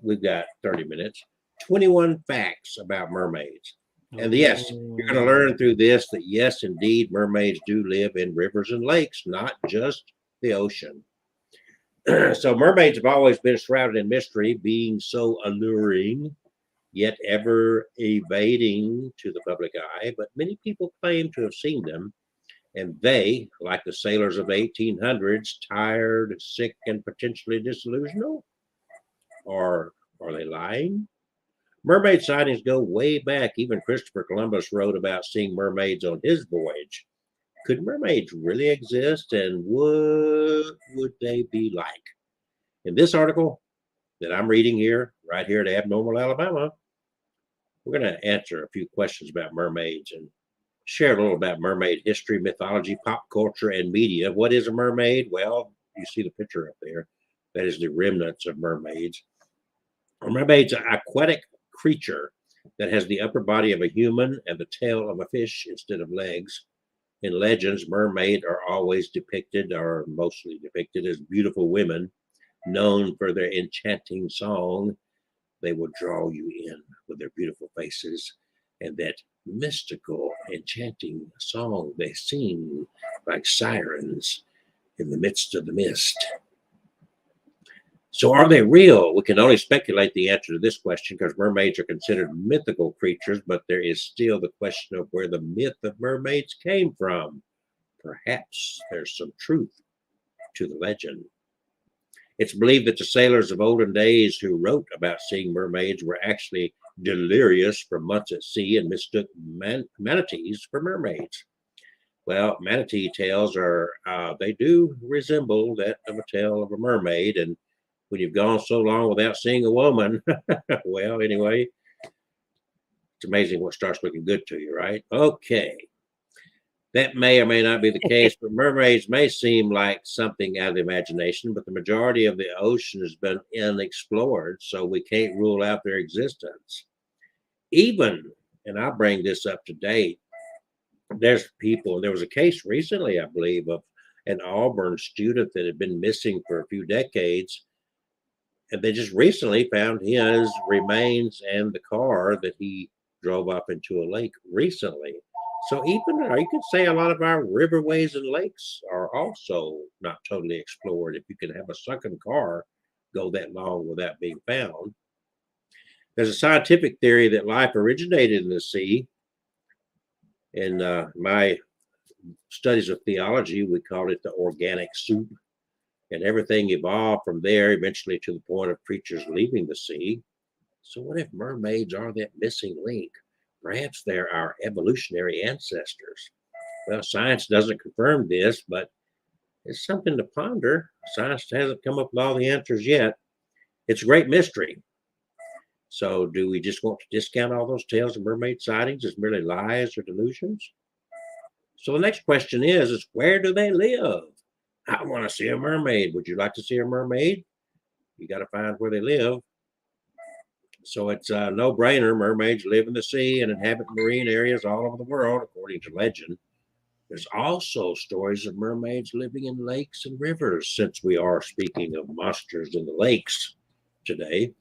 We've got 30 minutes. 21 facts about mermaids. And yes, you're going to learn through this that yes, indeed, mermaids do live in rivers and lakes, not just the ocean. So mermaids have always been shrouded in mystery, being so alluring, yet ever evading to the public eye. But many people claim to have seen them, and they, like the sailors of the 1800s, tired, sick, and potentially disillusional? Or are they lying? Mermaid sightings go way back. Even Christopher Columbus wrote about seeing mermaids on his voyage. Could mermaids really exist, and what would they be like? In this article that I'm reading here, right here at Abnormal Alabama, we're going to answer a few questions about mermaids and share a little about mermaid history, mythology, pop culture, and media. What is a mermaid? Well, you see the picture up there. That is the remnants of mermaids. A mermaid's an aquatic creature that has the upper body of a human and the tail of a fish instead of legs. In legends, mermaids are always depicted, or mostly depicted, as beautiful women known for their enchanting song. They will draw you in with their beautiful faces and that mystical, enchanting song they sing like sirens in the midst of the mist. So are they real? We can only speculate the answer to this question because mermaids are considered mythical creatures, but there is still the question of where the myth of mermaids came from. Perhaps there's some truth to the legend. It's believed that the sailors of olden days who wrote about seeing mermaids were actually delirious from months at sea and mistook manatees for mermaids. Well, manatee tails are, they do resemble that of a tail of a mermaid. And when you've gone so long without seeing a woman, well, anyway, it's amazing what starts looking good to you, right? Okay. That may or may not be the case, but mermaids may seem like something out of the imagination, but the majority of the ocean has been unexplored, so we can't rule out their existence. Even, and I'll bring this up to date, there was a case recently, I believe, of an Auburn student that had been missing for a few decades, and they just recently found his remains and the car that he drove up into a lake recently. So even, or you could say, a lot of our riverways and lakes are also not totally explored. If you can have a sunken car go that long without being found. There's a scientific theory that life originated in the sea. In my studies of theology, we call it the organic soup. And everything evolved from there eventually to the point of creatures leaving the sea. So what if mermaids are that missing link? Perhaps they're our evolutionary ancestors. Well, science doesn't confirm this, but it's something to ponder. Science hasn't come up with all the answers yet. It's a great mystery. So do we just want to discount all those tales of mermaid sightings as merely lies or delusions? So the next question is where do they live? I want to see a mermaid. Would you like to see a mermaid? You got to find where they live. So it's a no-brainer. Mermaids live in the sea and inhabit marine areas all over the world, according to legend. There's also stories of mermaids living in lakes and rivers, since we are speaking of monsters in the lakes today.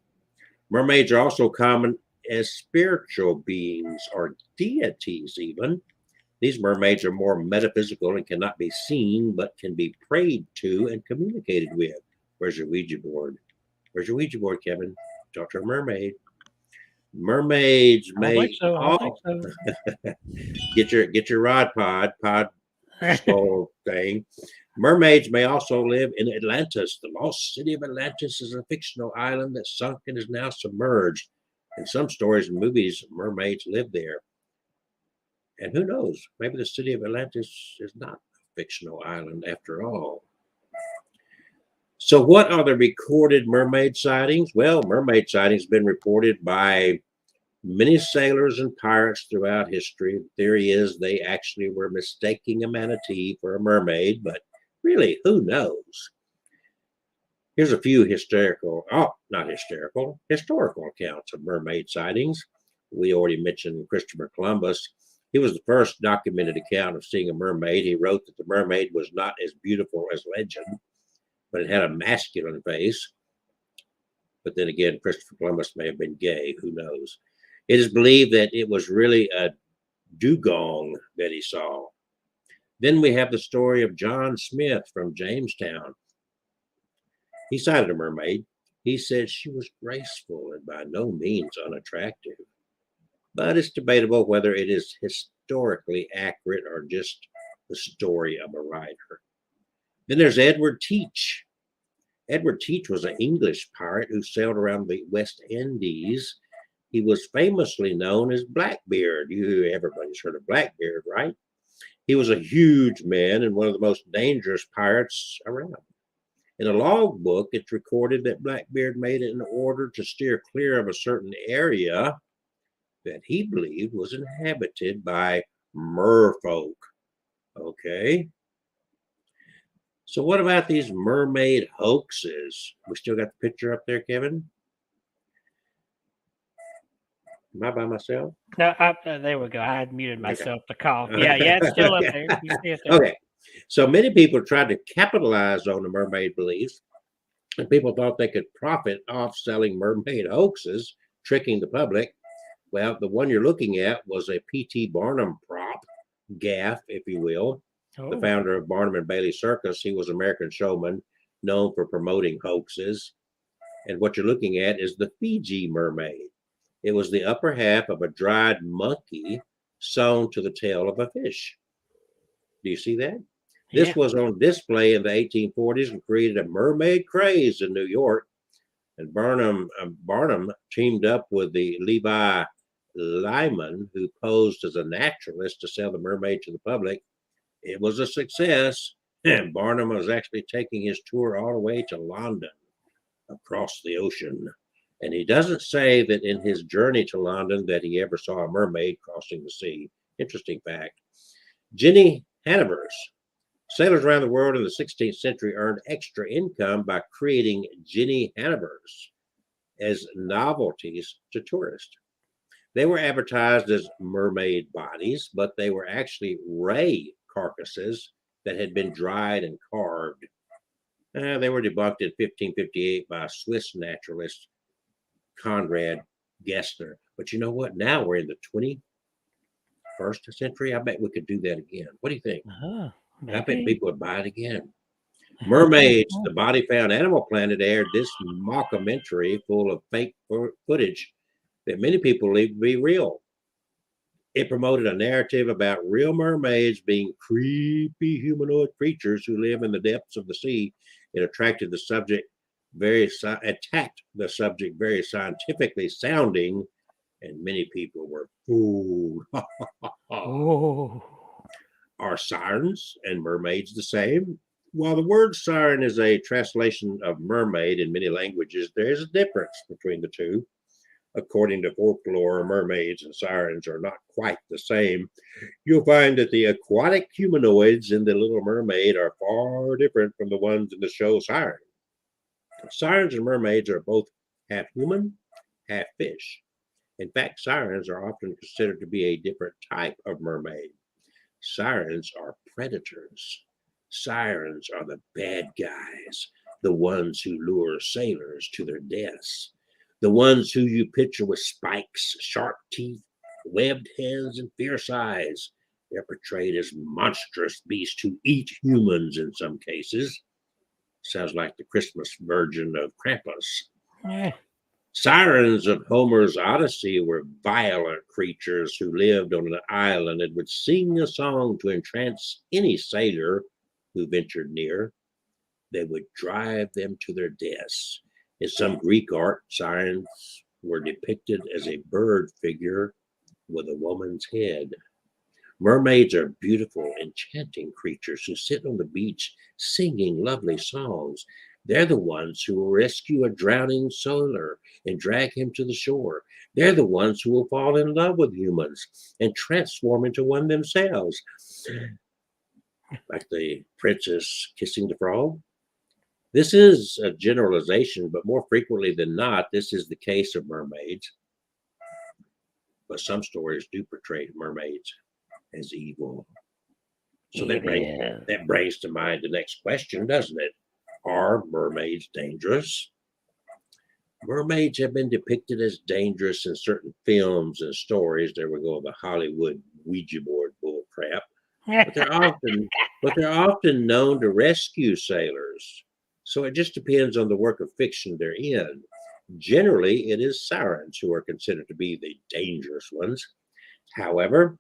Mermaids are also common as spiritual beings or deities even. These mermaids are more metaphysical and cannot be seen, but can be prayed to and communicated with. Where's your Ouija board? Where's your Ouija board, Kevin? Talk to a mermaid. Mermaids may get your rod pod skull thing. Mermaids may also live in Atlantis. The lost city of Atlantis is a fictional island that sunk and is now submerged. In some stories and movies, mermaids live there. And who knows? Maybe the city of Atlantis is not a fictional island after all. So what are the recorded mermaid sightings? Well, mermaid sightings have been reported by many sailors and pirates throughout history. The theory is they actually were mistaking a manatee for a mermaid, but really, who knows? Here's a few historical accounts of mermaid sightings. We already mentioned Christopher Columbus. He was the first documented account of seeing a mermaid. He wrote that the mermaid was not as beautiful as legend, but it had a masculine face. But then again, Christopher Columbus may have been gay, who knows? It is believed that it was really a dugong that he saw. Then we have the story of John Smith from Jamestown. He sighted a mermaid. He said she was graceful and by no means unattractive. But it's debatable whether it is historically accurate or just the story of a writer. Then there's Edward Teach. Edward Teach was an English pirate who sailed around the West Indies. He was famously known as Blackbeard. Everybody's heard of Blackbeard, right? He was a huge man and one of the most dangerous pirates around. In a logbook, it's recorded that Blackbeard made it in order to steer clear of a certain area that he believed was inhabited by merfolk. Okay. So what about these mermaid hoaxes? We still got the picture up there, Kevin? Am I by myself? No, there we go. I had muted myself to cough. Yeah, it's still up there. You see it there. Okay. So many people tried to capitalize on the mermaid beliefs, and people thought they could profit off selling mermaid hoaxes, tricking the public. Well, the one you're looking at was a P.T. Barnum prop, gaff, if you will. The founder of Barnum and Bailey Circus. He was an American showman known for promoting hoaxes. And what you're looking at is the Fiji mermaid. It was the upper half of a dried monkey sewn to the tail of a fish. Do you see that? This Yeah. was on display in the 1840s and created a mermaid craze in New York. And Barnum teamed up with the Levi Lyman, who posed as a naturalist to sell the mermaid to the public. It was a success, and Barnum was actually taking his tour all the way to London, across the ocean. And he doesn't say that in his journey to London that he ever saw a mermaid crossing the sea. Interesting fact. Jenny Hanivers. Sailors around the world in the 16th century earned extra income by creating Jenny Hanivers as novelties to tourists. They were advertised as mermaid bodies, but they were actually ray carcasses that had been dried and carved. They were debunked in 1558 by Swiss naturalist Conrad Gessner. But you know what? Now we're in the 21st century. I bet we could do that again. What do you think? I bet people would buy it again. Mermaids, the Body Found Animal Planet aired this mockumentary full of fake footage that many believe to be real. It promoted a narrative about real mermaids being creepy humanoid creatures who live in the depths of the sea. It attacked the subject very scientifically sounding, and many people were fooled. Oh. Are sirens and mermaids the same? While the word siren is a translation of mermaid in many languages, there is a difference between the two. According to folklore, mermaids and sirens are not quite the same. You'll find that the aquatic humanoids in The Little Mermaid are far different from the ones in the show Siren. Sirens and mermaids are both half human, half fish. In fact, sirens are often considered to be a different type of mermaid. Sirens are predators. Sirens are the bad guys, the ones who lure sailors to their deaths, the ones who you picture with spikes, sharp teeth, webbed hands, and fierce eyes. They're portrayed as monstrous beasts who eat humans in some cases. Sounds like the Christmas version of Krampus. Yeah. Sirens of Homer's Odyssey were violent creatures who lived on an island and would sing a song to entrance any sailor who ventured near. They would drive them to their deaths. In some Greek art, sirens were depicted as a bird figure with a woman's head. Mermaids are beautiful, enchanting creatures who sit on the beach singing lovely songs. They're the ones who will rescue a drowning sailor and drag him to the shore. They're the ones who will fall in love with humans and transform into one themselves. Like the princess kissing the frog. This is a generalization, but more frequently than not, this is the case of mermaids. But some stories do portray mermaids as evil. So that brings to mind the next question, doesn't it? Are mermaids dangerous? Mermaids have been depicted as dangerous in certain films and stories. There we go, the Hollywood Ouija Board bull crap. But they're often known to rescue sailors. So it just depends on the work of fiction they're in. Generally, it is sirens who are considered to be the dangerous ones. However,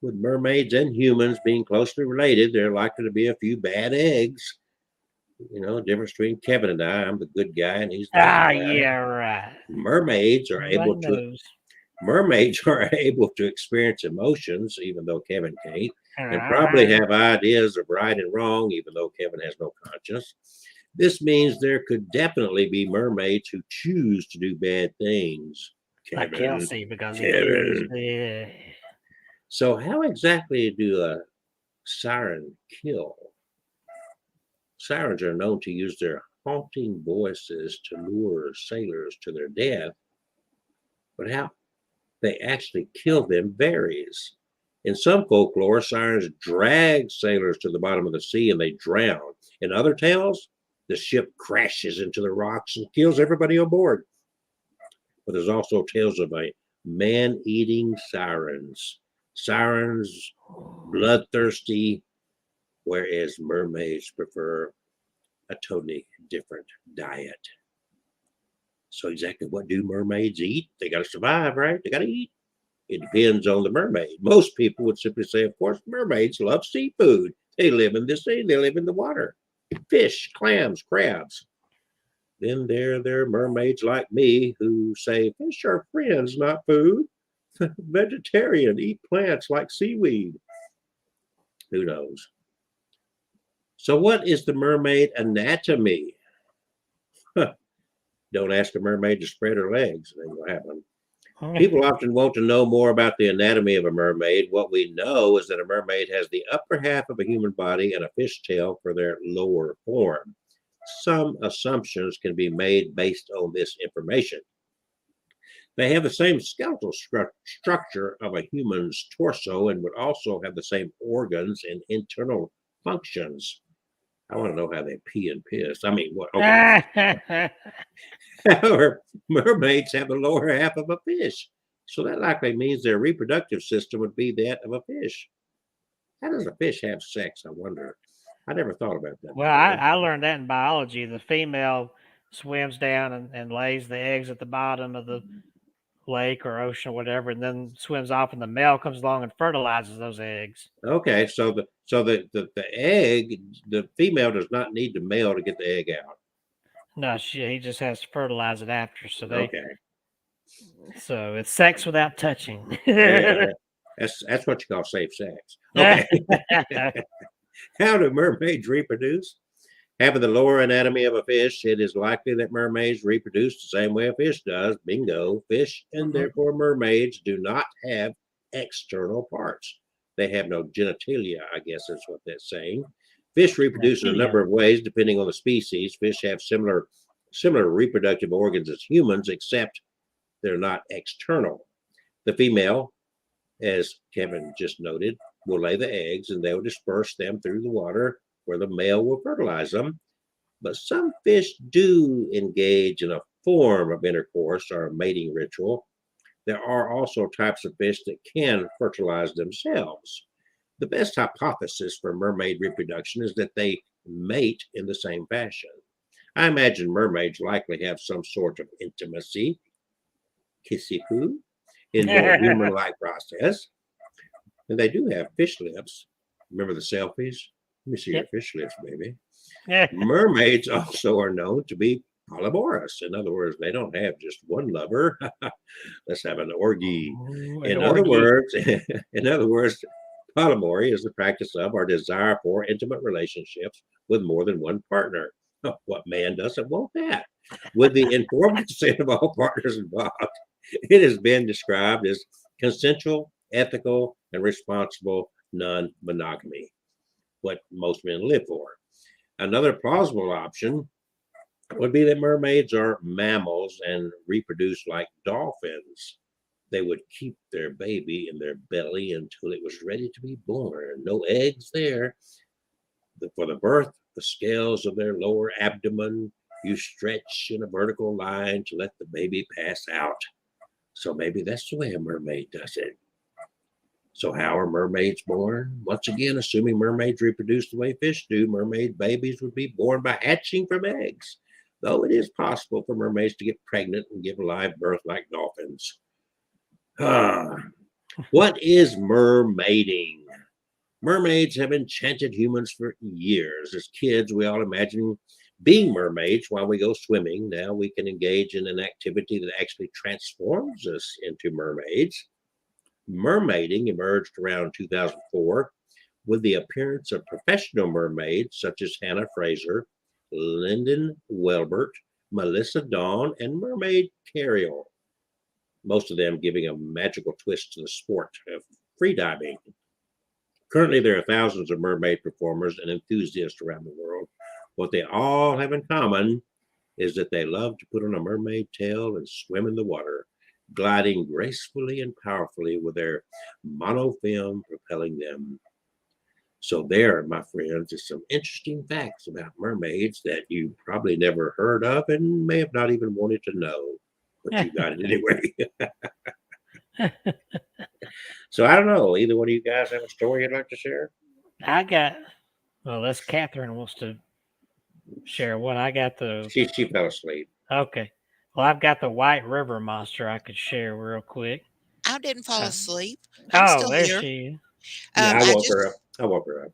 with mermaids and humans being closely related, there are likely to be a few bad eggs. You know, the difference between Kevin and I. I'm the good guy and he's the bad guy. Yeah, right. Mermaids are able to experience emotions, even though Kevin can't, and probably have ideas of right and wrong, even though Kevin has no conscience. This means there could definitely be mermaids who choose to do bad things. Like Kelsey, because Kevin. So how exactly do a siren kill? Sirens are known to use their haunting voices to lure sailors to their death, but how they actually kill them varies. In some folklore, sirens drag sailors to the bottom of the sea and they drown. In other tales, the ship crashes into the rocks and kills everybody on board. But there's also tales of a man-eating sirens. Sirens, bloodthirsty, whereas mermaids prefer a totally different diet. So exactly what do mermaids eat? They got to survive, right? They got to eat. It depends on the mermaid. Most people would simply say, of course, mermaids love seafood. They live in the sea. They live in the water. Fish, clams, crabs. Then there are mermaids like me who say fish are friends, not food. Vegetarian, eat plants like seaweed. Who knows? So, what is the mermaid anatomy? Don't ask a mermaid to spread her legs. It ain't gonna happen. People often want to know more about the anatomy of a mermaid. What we know is that a mermaid has the upper half of a human body and a fish tail for their lower form. Some assumptions can be made based on this information. They have the same skeletal structure of a human's torso and would also have the same organs and internal functions. I want to know how they pee and piss. I mean, what? Okay. However, mermaids have the lower half of a fish, so that likely means their reproductive system would be that of a fish. How does a fish have sex? I wonder. I never thought about that. Well, I learned that in biology. The female swims down and lays the eggs at the bottom of the lake or ocean or whatever, and then swims off, and the male comes along and fertilizes those eggs. Okay, so the egg, the female does not need the male to get the egg out. No, he just has to fertilize it after. So Okay. So it's sex without touching. Yeah, that's what you call safe sex. Okay. How do mermaids reproduce? Having the lower anatomy of a fish, it is likely that mermaids reproduce the same way a fish does. Bingo. Fish and therefore mermaids do not have external parts. They have no genitalia, I guess that's what that's saying. Fish reproduce in a number of ways depending on the species. Fish have similar reproductive organs as humans, except they're not external. The female, as Kevin just noted, will lay the eggs and they will disperse them through the water where the male will fertilize them. But some fish do engage in a form of intercourse or a mating ritual. There are also types of fish that can fertilize themselves. The best hypothesis for mermaid reproduction is that they mate in the same fashion. I imagine mermaids likely have some sort of intimacy, kissy-poo, in their human-like process. And they do have fish lips. Remember the selfies? Let me see your fish lips, baby. Mermaids also are known to be polyamorous. In other words, they don't have just one lover. Let's have an orgy. In other words, polyamory is the practice of or desire for intimate relationships with more than one partner. What man doesn't want that? With the informed consent of all partners involved, it has been described as consensual, ethical, and responsible non-monogamy, what most men live for. Another plausible option would be that mermaids are mammals and reproduce like dolphins. They would keep their baby in their belly until it was ready to be born. No eggs there. For the birth, the scales of their lower abdomen, you stretch in a vertical line to let the baby pass out. So maybe that's the way a mermaid does it. So how are mermaids born? Once again, assuming mermaids reproduce the way fish do, mermaid babies would be born by hatching from eggs, though it is possible for mermaids to get pregnant and give a live birth like dolphins. What is mermaiding? Mermaids have enchanted humans for years. As kids, we all imagine being mermaids while we go swimming. Now we can engage in an activity that actually transforms us into mermaids. Mermaiding emerged around 2004 with the appearance of professional mermaids such as Hannah Fraser, Lyndon Welbert, Melissa Dawn, and Mermaid Carriel, most of them giving a magical twist to the sport of freediving. Currently, there are thousands of mermaid performers and enthusiasts around the world. What they all have in common is that they love to put on a mermaid tail and swim in the water, gliding gracefully and powerfully with their monofilm propelling them. So there, my friends, is some interesting facts about mermaids that you probably never heard of and may have not even wanted to know, but you got it anyway. So I don't know. Either one of you guys have a story you'd like to share? Unless Catherine wants to share one. I got She fell asleep. Okay. Well, I've got the White River monster I could share real quick. I didn't fall Uh, asleep. I'm Oh, still there here. she is. Yeah, I I woke her just, up. I woke her up.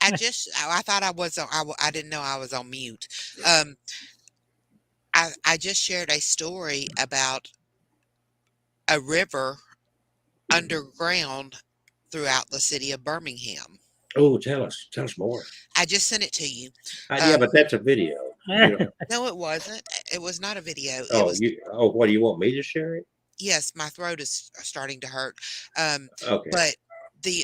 I thought I was on, I didn't know I was on mute. Um, I just shared a story about a river underground throughout the city of Birmingham. Oh, tell us more. I just sent it to you. Yeah, but that's a video. You know, No, it wasn't. It was not a video. It oh, was, what do you want me to share it? yes, my throat is starting to hurt. Um, Okay. but the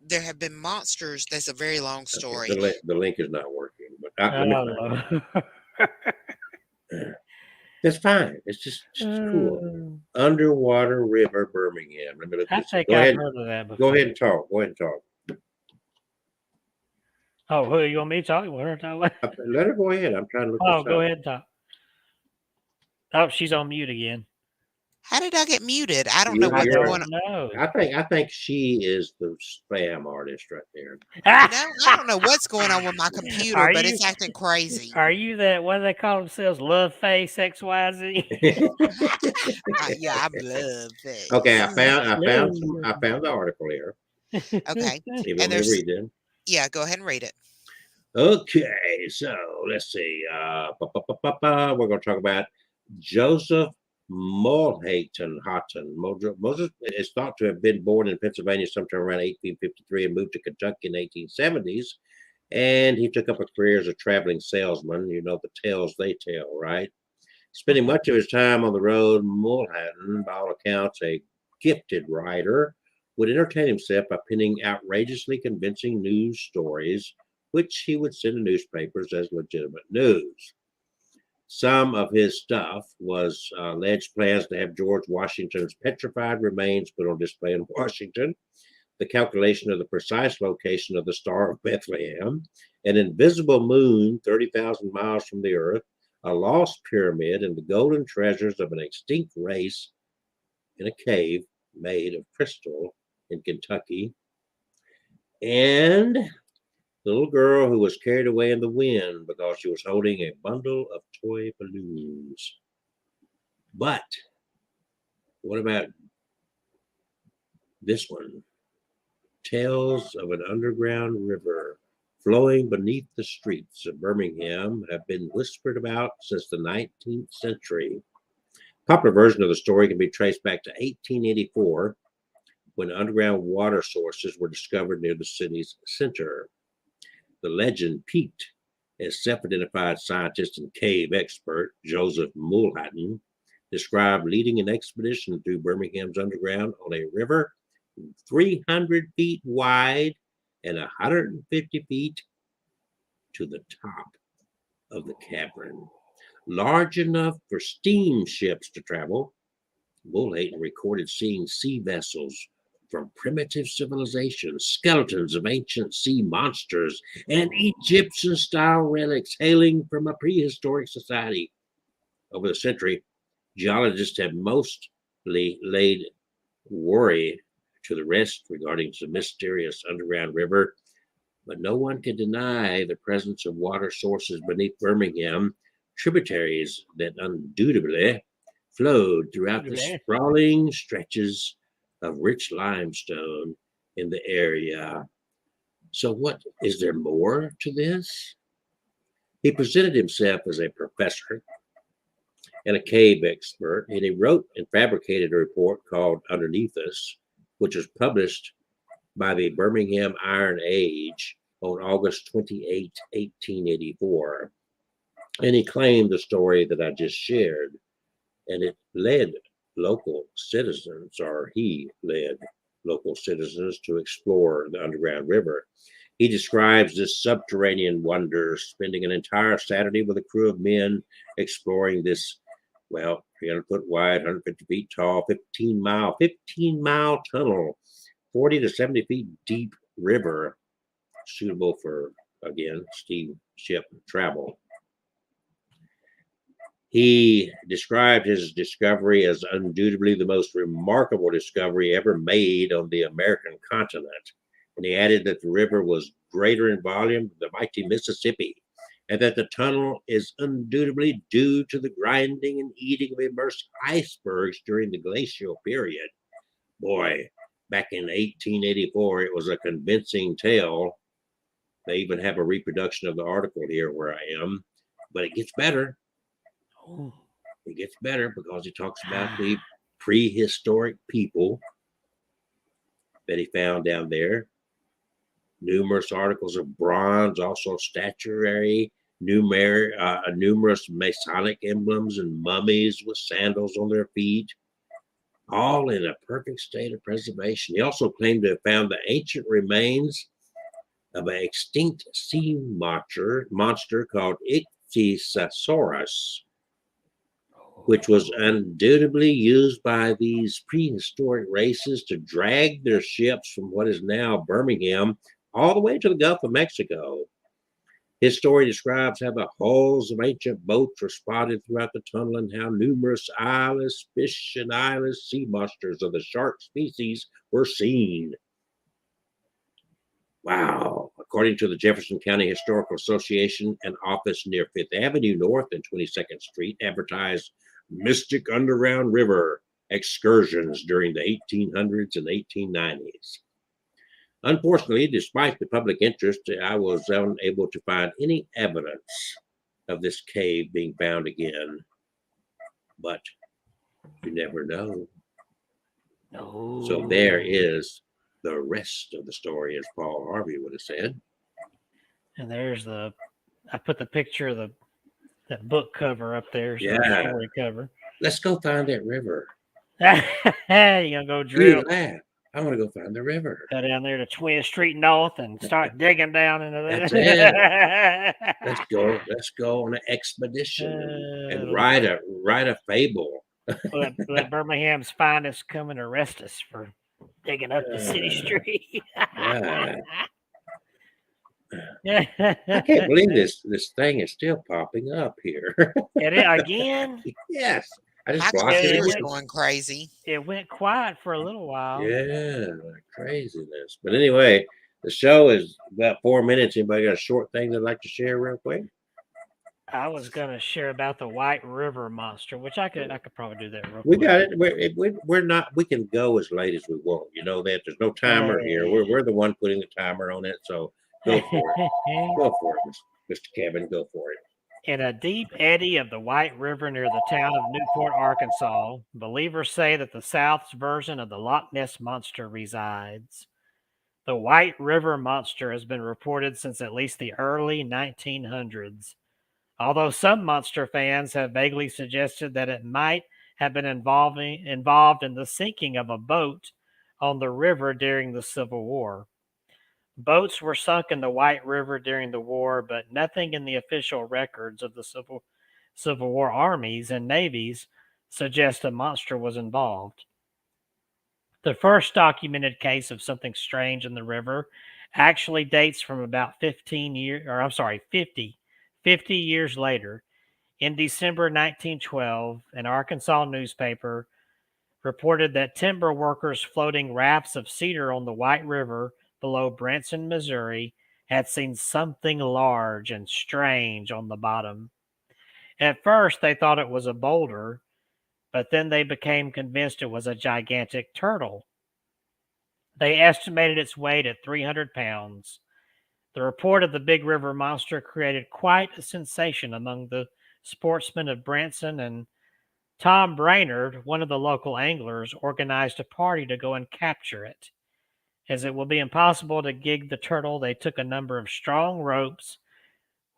there have been monsters. That's a very long Okay, story. the link is not working, but let me find Oh. it. That's fine. It's just cool. Uh, Underwater River, Birmingham. Let me look I this up. think Go I've ahead. heard of that before. Go ahead and talk. Go ahead and talk. Oh, who you want me to talk? You want her to talk? Let her go ahead. I'm trying to look Oh, this go up. ahead and talk. Oh, she's on mute again. How did I get muted? I don't know You're- what's you're- going on. No. I think she is the spam artist right there. No, I don't know what's going on with my computer, Are but you- it's acting crazy. Are you that? What do they call themselves? Love face XYZ. Yeah, I'm love it. Okay, I found the article here. Okay. You want me And to there's, read them? yeah, go ahead and read it. Okay, so let's see. We're going to talk about Joseph Mulhayton Houghton. Moses is thought to have been born in Pennsylvania sometime around 1853 and moved to Kentucky in the 1870s. And he took up a career as a traveling salesman. You know the tales they tell, right? Spending much of his time on the road, Mulhayton, by all accounts, a gifted writer, would entertain himself by penning outrageously convincing news stories, which he would send to newspapers as legitimate news. Some of his stuff was alleged plans to have George Washington's petrified remains put on display in Washington, the calculation of the precise location of the Star of Bethlehem, an invisible moon 30,000 miles from the Earth, a lost pyramid, and the golden treasures of an extinct race in a cave made of crystal in Kentucky, and the little girl who was carried away in the wind because she was holding a bundle of toy balloons. But what about this one? Tales of an underground river flowing beneath the streets of Birmingham have been whispered about since the 19th century. Popular version of the story can be traced back to 1884, when underground water sources were discovered near the city's center. The legend peaked as self-identified scientist and cave expert Joseph Mulhayton described leading an expedition through Birmingham's underground on a river 300 feet wide and 150 feet to the top of the cavern, large enough for steamships to travel. Mulhayton recorded seeing sea vessels from primitive civilizations, skeletons of ancient sea monsters, and Egyptian-style relics hailing from a prehistoric society. Over the century, geologists have mostly laid worry to the rest regarding the mysterious underground river, but no one can deny the presence of water sources beneath Birmingham, tributaries that undoubtedly flowed throughout the sprawling stretches of rich limestone in the area. So what is there more to this? He presented himself as a professor and a cave expert, and he wrote and fabricated a report called Underneath Us, which was published by the Birmingham Iron Age on August 28, 1884. And he claimed the story that I just shared, and it led local citizens, or he led local citizens to explore the underground river. He describes this subterranean wonder, spending an entire Saturday with a crew of men exploring this, 300 foot wide, 150 feet tall, 15 mile tunnel, 40 to 70 feet deep river, suitable for, again, steamship travel. He described his discovery as undoubtedly the most remarkable discovery ever made on the American continent. And he added that the river was greater in volume than the mighty Mississippi and that the tunnel is undoubtedly due to the grinding and eating of immersed icebergs during the glacial period. Boy, back in 1884, it was a convincing tale. They even have a reproduction of the article here where I am, but it gets better. Ooh. It gets better because he talks about the prehistoric people that he found down there. Numerous articles of bronze, also statuary, numerous Masonic emblems and mummies with sandals on their feet, all in a perfect state of preservation. He also claimed to have found the ancient remains of an extinct sea monster called Ichthyosaurus, which was undoubtedly used by these prehistoric races to drag their ships from what is now Birmingham all the way to the Gulf of Mexico. His story describes how the hulls of ancient boats were spotted throughout the tunnel and how numerous eyeless fish and eyeless sea monsters of the shark species were seen. Wow. According to the Jefferson County Historical Association, an office near Fifth Avenue North and 22nd Street advertised mystic underground river excursions during the 1800s and 1890s. Unfortunately, despite the public interest, I was unable to find any evidence of this cave being found again. But you never know. No. So there is the rest of the story, as Paul Harvey would have said. And there's I put the picture of that book cover up there. So Yeah. the story cover. Let's go find that river. You gonna go drill? You laugh. I want to go find the river. Go down there to Twin Street North and start digging down into that. That's it. Let's go on an expedition and write a fable. let Birmingham's finest come and arrest us for digging up the city street. I can't believe this thing is still popping up here. Again? Yes. I My just blocked it computer's again. going crazy. It went quiet for a little while. Yeah, like craziness. But anyway, the show is about 4 minutes. Anybody got a short thing they'd like to share real quick? I was gonna share about the White River monster, which I could probably do that real We quick. got it. We're not. We can go as late as we want. You know that. There's no timer here. We're the one putting the timer on it. So go for it. Go for it, Mr. Kevin. Go for it. In a deep eddy of the White River near the town of Newport, Arkansas, believers say that the South's version of the Loch Ness Monster resides. The White River Monster has been reported since at least the early 1900s, although some monster fans have vaguely suggested that it might have been involved in the sinking of a boat on the river during the Civil War. Boats were sunk in the White River during the war, but nothing in the official records of the Civil War armies and navies suggests a monster was involved. The first documented case of something strange in the river actually dates from about 50 years later. In December 1912, an Arkansas newspaper reported that timber workers floating rafts of cedar on the White River below Branson, Missouri, had seen something large and strange on the bottom. At first, they thought it was a boulder, but then they became convinced it was a gigantic turtle. They estimated its weight at 300 pounds. The report of the Big River Monster created quite a sensation among the sportsmen of Branson, and Tom Brainerd, one of the local anglers, organized a party to go and capture it. As it will be impossible to gig the turtle, they took a number of strong ropes,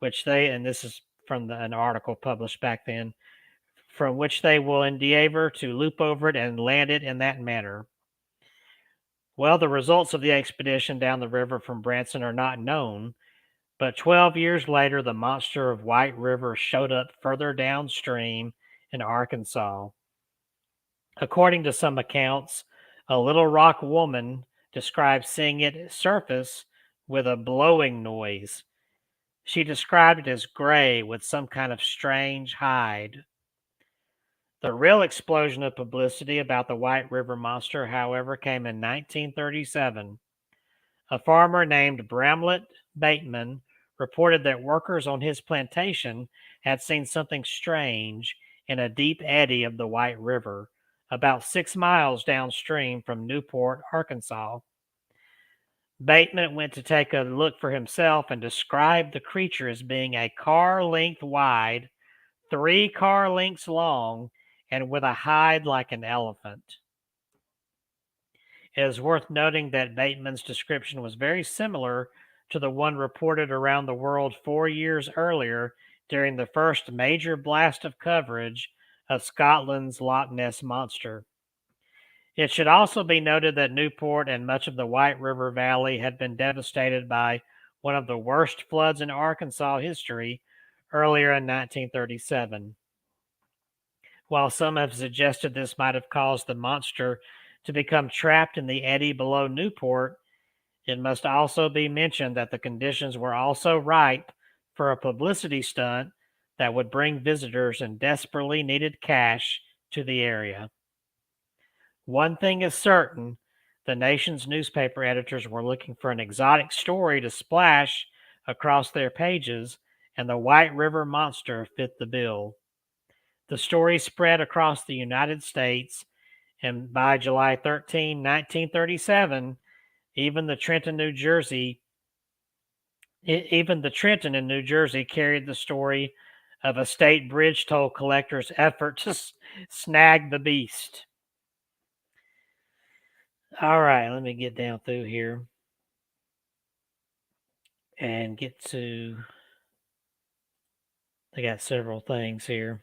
and this is from an article published back then, from which they will endeavor to loop over it and land it in that manner. Well, the results of the expedition down the river from Branson are not known, but 12 years later, the monster of White River showed up further downstream in Arkansas. According to some accounts, a Little Rock woman described seeing it surface with a blowing noise. She described it as gray with some kind of strange hide. The real explosion of publicity about the White River Monster, however, came in 1937. A farmer named Bramlett Bateman reported that workers on his plantation had seen something strange in a deep eddy of the White River, about 6 miles downstream from Newport, Arkansas. Bateman went to take a look for himself and described the creature as being a car length wide, 3 car lengths long, and with a hide like an elephant. It is worth noting that Bateman's description was very similar to the one reported around the world 4 years earlier during the first major blast of coverage of Scotland's Loch Ness Monster. It should also be noted that Newport and much of the White River Valley had been devastated by one of the worst floods in Arkansas history earlier in 1937. While some have suggested this might have caused the monster to become trapped in the eddy below Newport, it must also be mentioned that the conditions were also ripe for a publicity stunt that would bring visitors and desperately needed cash to the area. One thing is certain, the nation's newspaper editors were looking for an exotic story to splash across their pages, and the White River Monster fit the bill. The story spread across the United States, and by July 13, 1937, even the Trenton in New Jersey carried the story of a state bridge toll collector's effort to snag the beast. All right, let me get down through here and get to. I got several things here.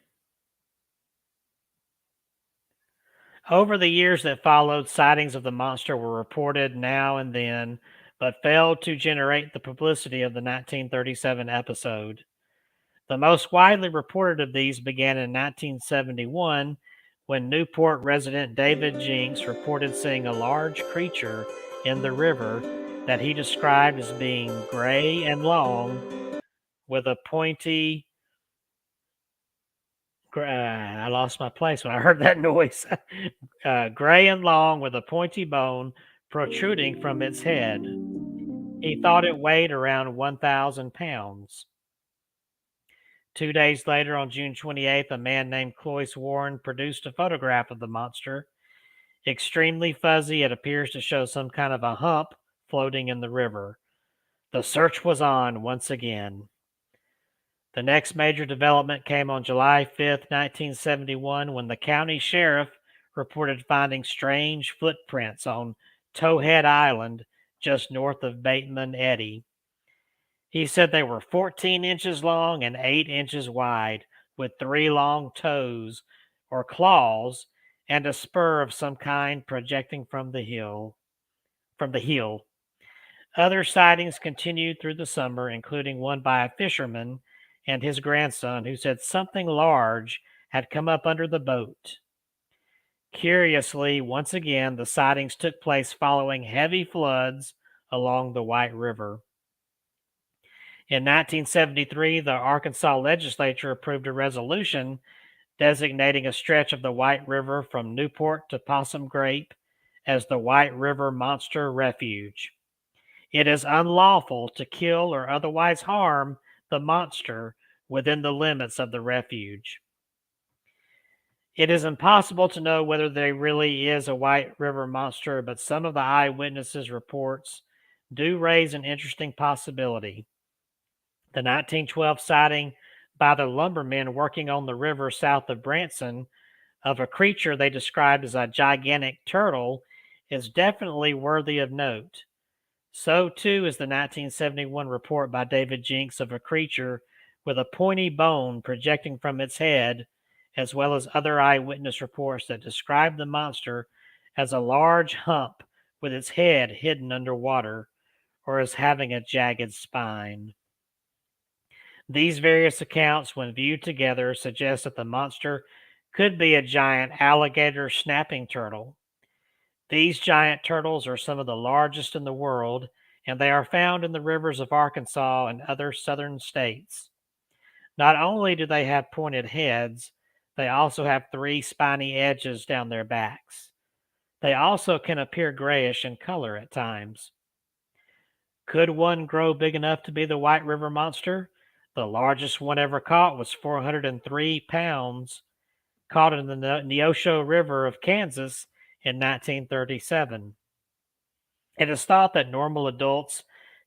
Over the years that followed, sightings of the monster were reported now and then, but failed to generate the publicity of the 1937 episode. The most widely reported of these began in 1971, when Newport resident David Jinks reported seeing a large creature in the river that he described as being gray and long with a pointy... I lost my place when I heard that noise. Gray and long with a pointy bone protruding from its head. He thought it weighed around 1,000 pounds. 2 days later, on June 28th, a man named Cloyce Warren produced a photograph of the monster. Extremely fuzzy, it appears to show some kind of a hump floating in the river. The search was on once again. The next major development came on July 5th, 1971, when the county sheriff reported finding strange footprints on Towhead Island, just north of Bateman Eddy. He said they were 14 inches long and 8 inches wide, with 3 long toes or claws and a spur of some kind projecting from the heel. Other sightings continued through the summer, including one by a fisherman and his grandson, who said something large had come up under the boat. Curiously, once again, the sightings took place following heavy floods along the White River. In 1973, the Arkansas legislature approved a resolution designating a stretch of the White River from Newport to Possum Grape as the White River Monster Refuge. It is unlawful to kill or otherwise harm the monster within the limits of the refuge. It is impossible to know whether there really is a White River Monster, but some of the eyewitnesses' reports do raise an interesting possibility. The 1912 sighting by the lumbermen working on the river south of Branson of a creature they described as a gigantic turtle is definitely worthy of note. So, too, is the 1971 report by David Jinks of a creature with a pointy bone projecting from its head, as well as other eyewitness reports that describe the monster as a large hump with its head hidden underwater, or as having a jagged spine. These various accounts, when viewed together, suggest that the monster could be a giant alligator snapping turtle. These giant turtles are some of the largest in the world, and they are found in the rivers of Arkansas and other southern states. Not only do they have pointed heads, they also have 3 spiny edges down their backs. They also can appear grayish in color at times. Could one grow big enough to be the White River monster? The largest one ever caught was 403 pounds, caught in the Neosho River of Kansas in 1937. It is thought that normal adults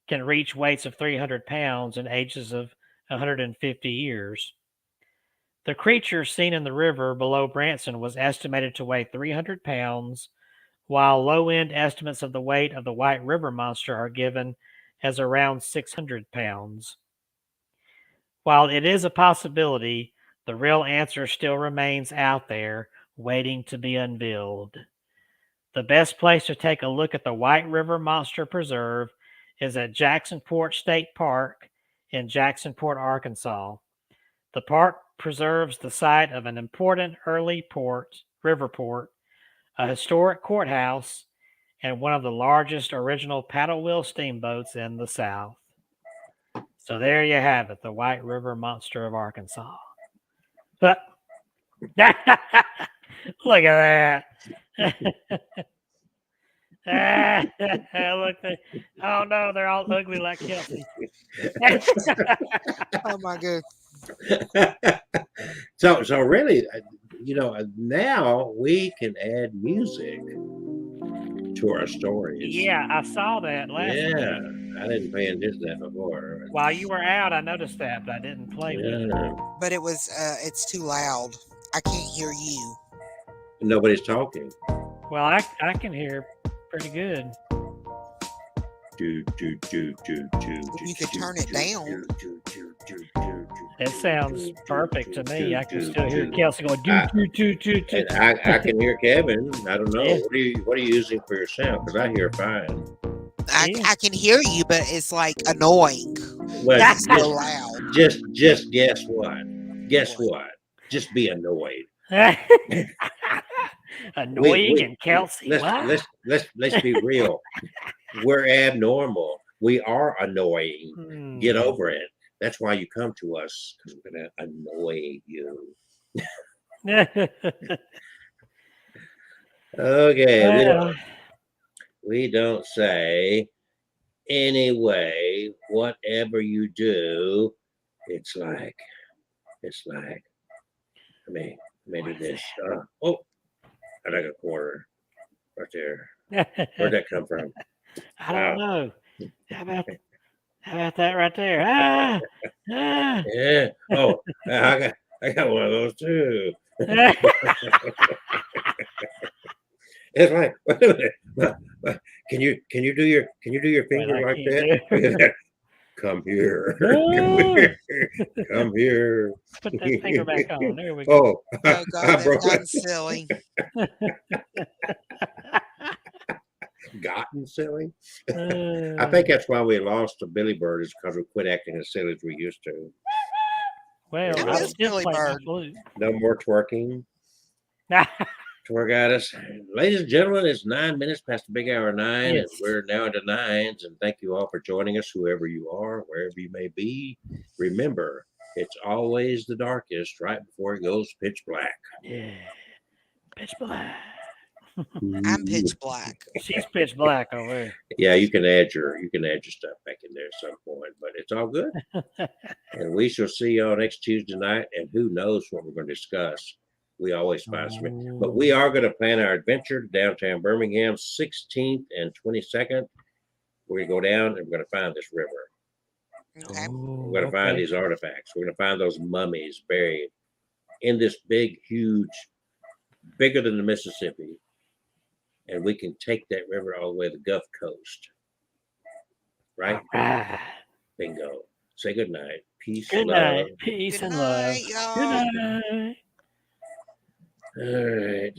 can reach weights of 300 pounds in ages of 150 years. The creature seen in the river below Branson was estimated to weigh 300 pounds, while low-end estimates of the weight of the White River monster are given as around 600 pounds. While it is a possibility, the real answer still remains out there, waiting to be unveiled. The best place to take a look at the White River Monster Preserve is at Jacksonport State Park in Jacksonport, Arkansas. The park preserves the site of an important early river port, a historic courthouse, and one of the largest original paddle wheel steamboats in the South. So there you have it, the White River Monster of Arkansas. But look at that. Look, oh no, they're all ugly like Kelsey. Oh my god. So really, now we can add music to our stories. Yeah, I saw that last week. Yeah, I didn't pay attention to that before. While you were out, I noticed that, but I didn't play with it. Yeah. But it was it's too loud. I can't hear you. Nobody's talking. Well, I can hear pretty good. You You could turn it down. It sounds perfect to me. I can still hear Kelsey going do. And I can hear Kevin. I don't know. Yeah. What are you using for your sound? Because I hear fine. I can hear you, but it's like annoying. Well, That's so loud. just guess what? Guess what? Just be annoyed. Annoying and Kelsey. Let's be real. We're abnormal. We are annoying. Get over it. That's why you come to us, because we're gonna annoy you. Okay. We don't say anyway, whatever you do, it's like I mean maybe this I like a quarter right there. Where'd that come from? I don't know. How about that right there? Ah. Yeah. Oh, I got one of those too. It's like, wait a minute. Can you do your finger I like can't that? Come here. Come here. Put that finger back on. There we go. Oh, Oh god, that's gotten silly. Gotten silly. I think that's why we lost to Billy Bird, is because we quit acting as silly as we used to. Well, It I is still Billy play my Bird. flute. No more twerking. Twerk at us. Ladies and gentlemen, it's 9 minutes past the big hour 9, Yes. and we're now into 9s. And thank you all for joining us, whoever you are, wherever you may be. Remember, it's always the darkest right before it goes pitch black. Yeah. Pitch black. I'm pitch black. She's pitch black over there. Yeah, you can add your stuff back in there at some point, but it's all good. And we shall see y'all next Tuesday night, and who knows what we're going to discuss. We always find something. But we are going to plan our adventure to downtown Birmingham, 16th and 22nd. We're going to go down and we're going to find this river. Okay. We're going to find these artifacts. We're going to find those mummies buried in this big, huge, bigger than the Mississippi. And we can take that river all the way to the Gulf Coast. Right? Right. Bingo. Say good night. Peace. Good love. night. Peace Good and love. night, y'all. Good night. All right.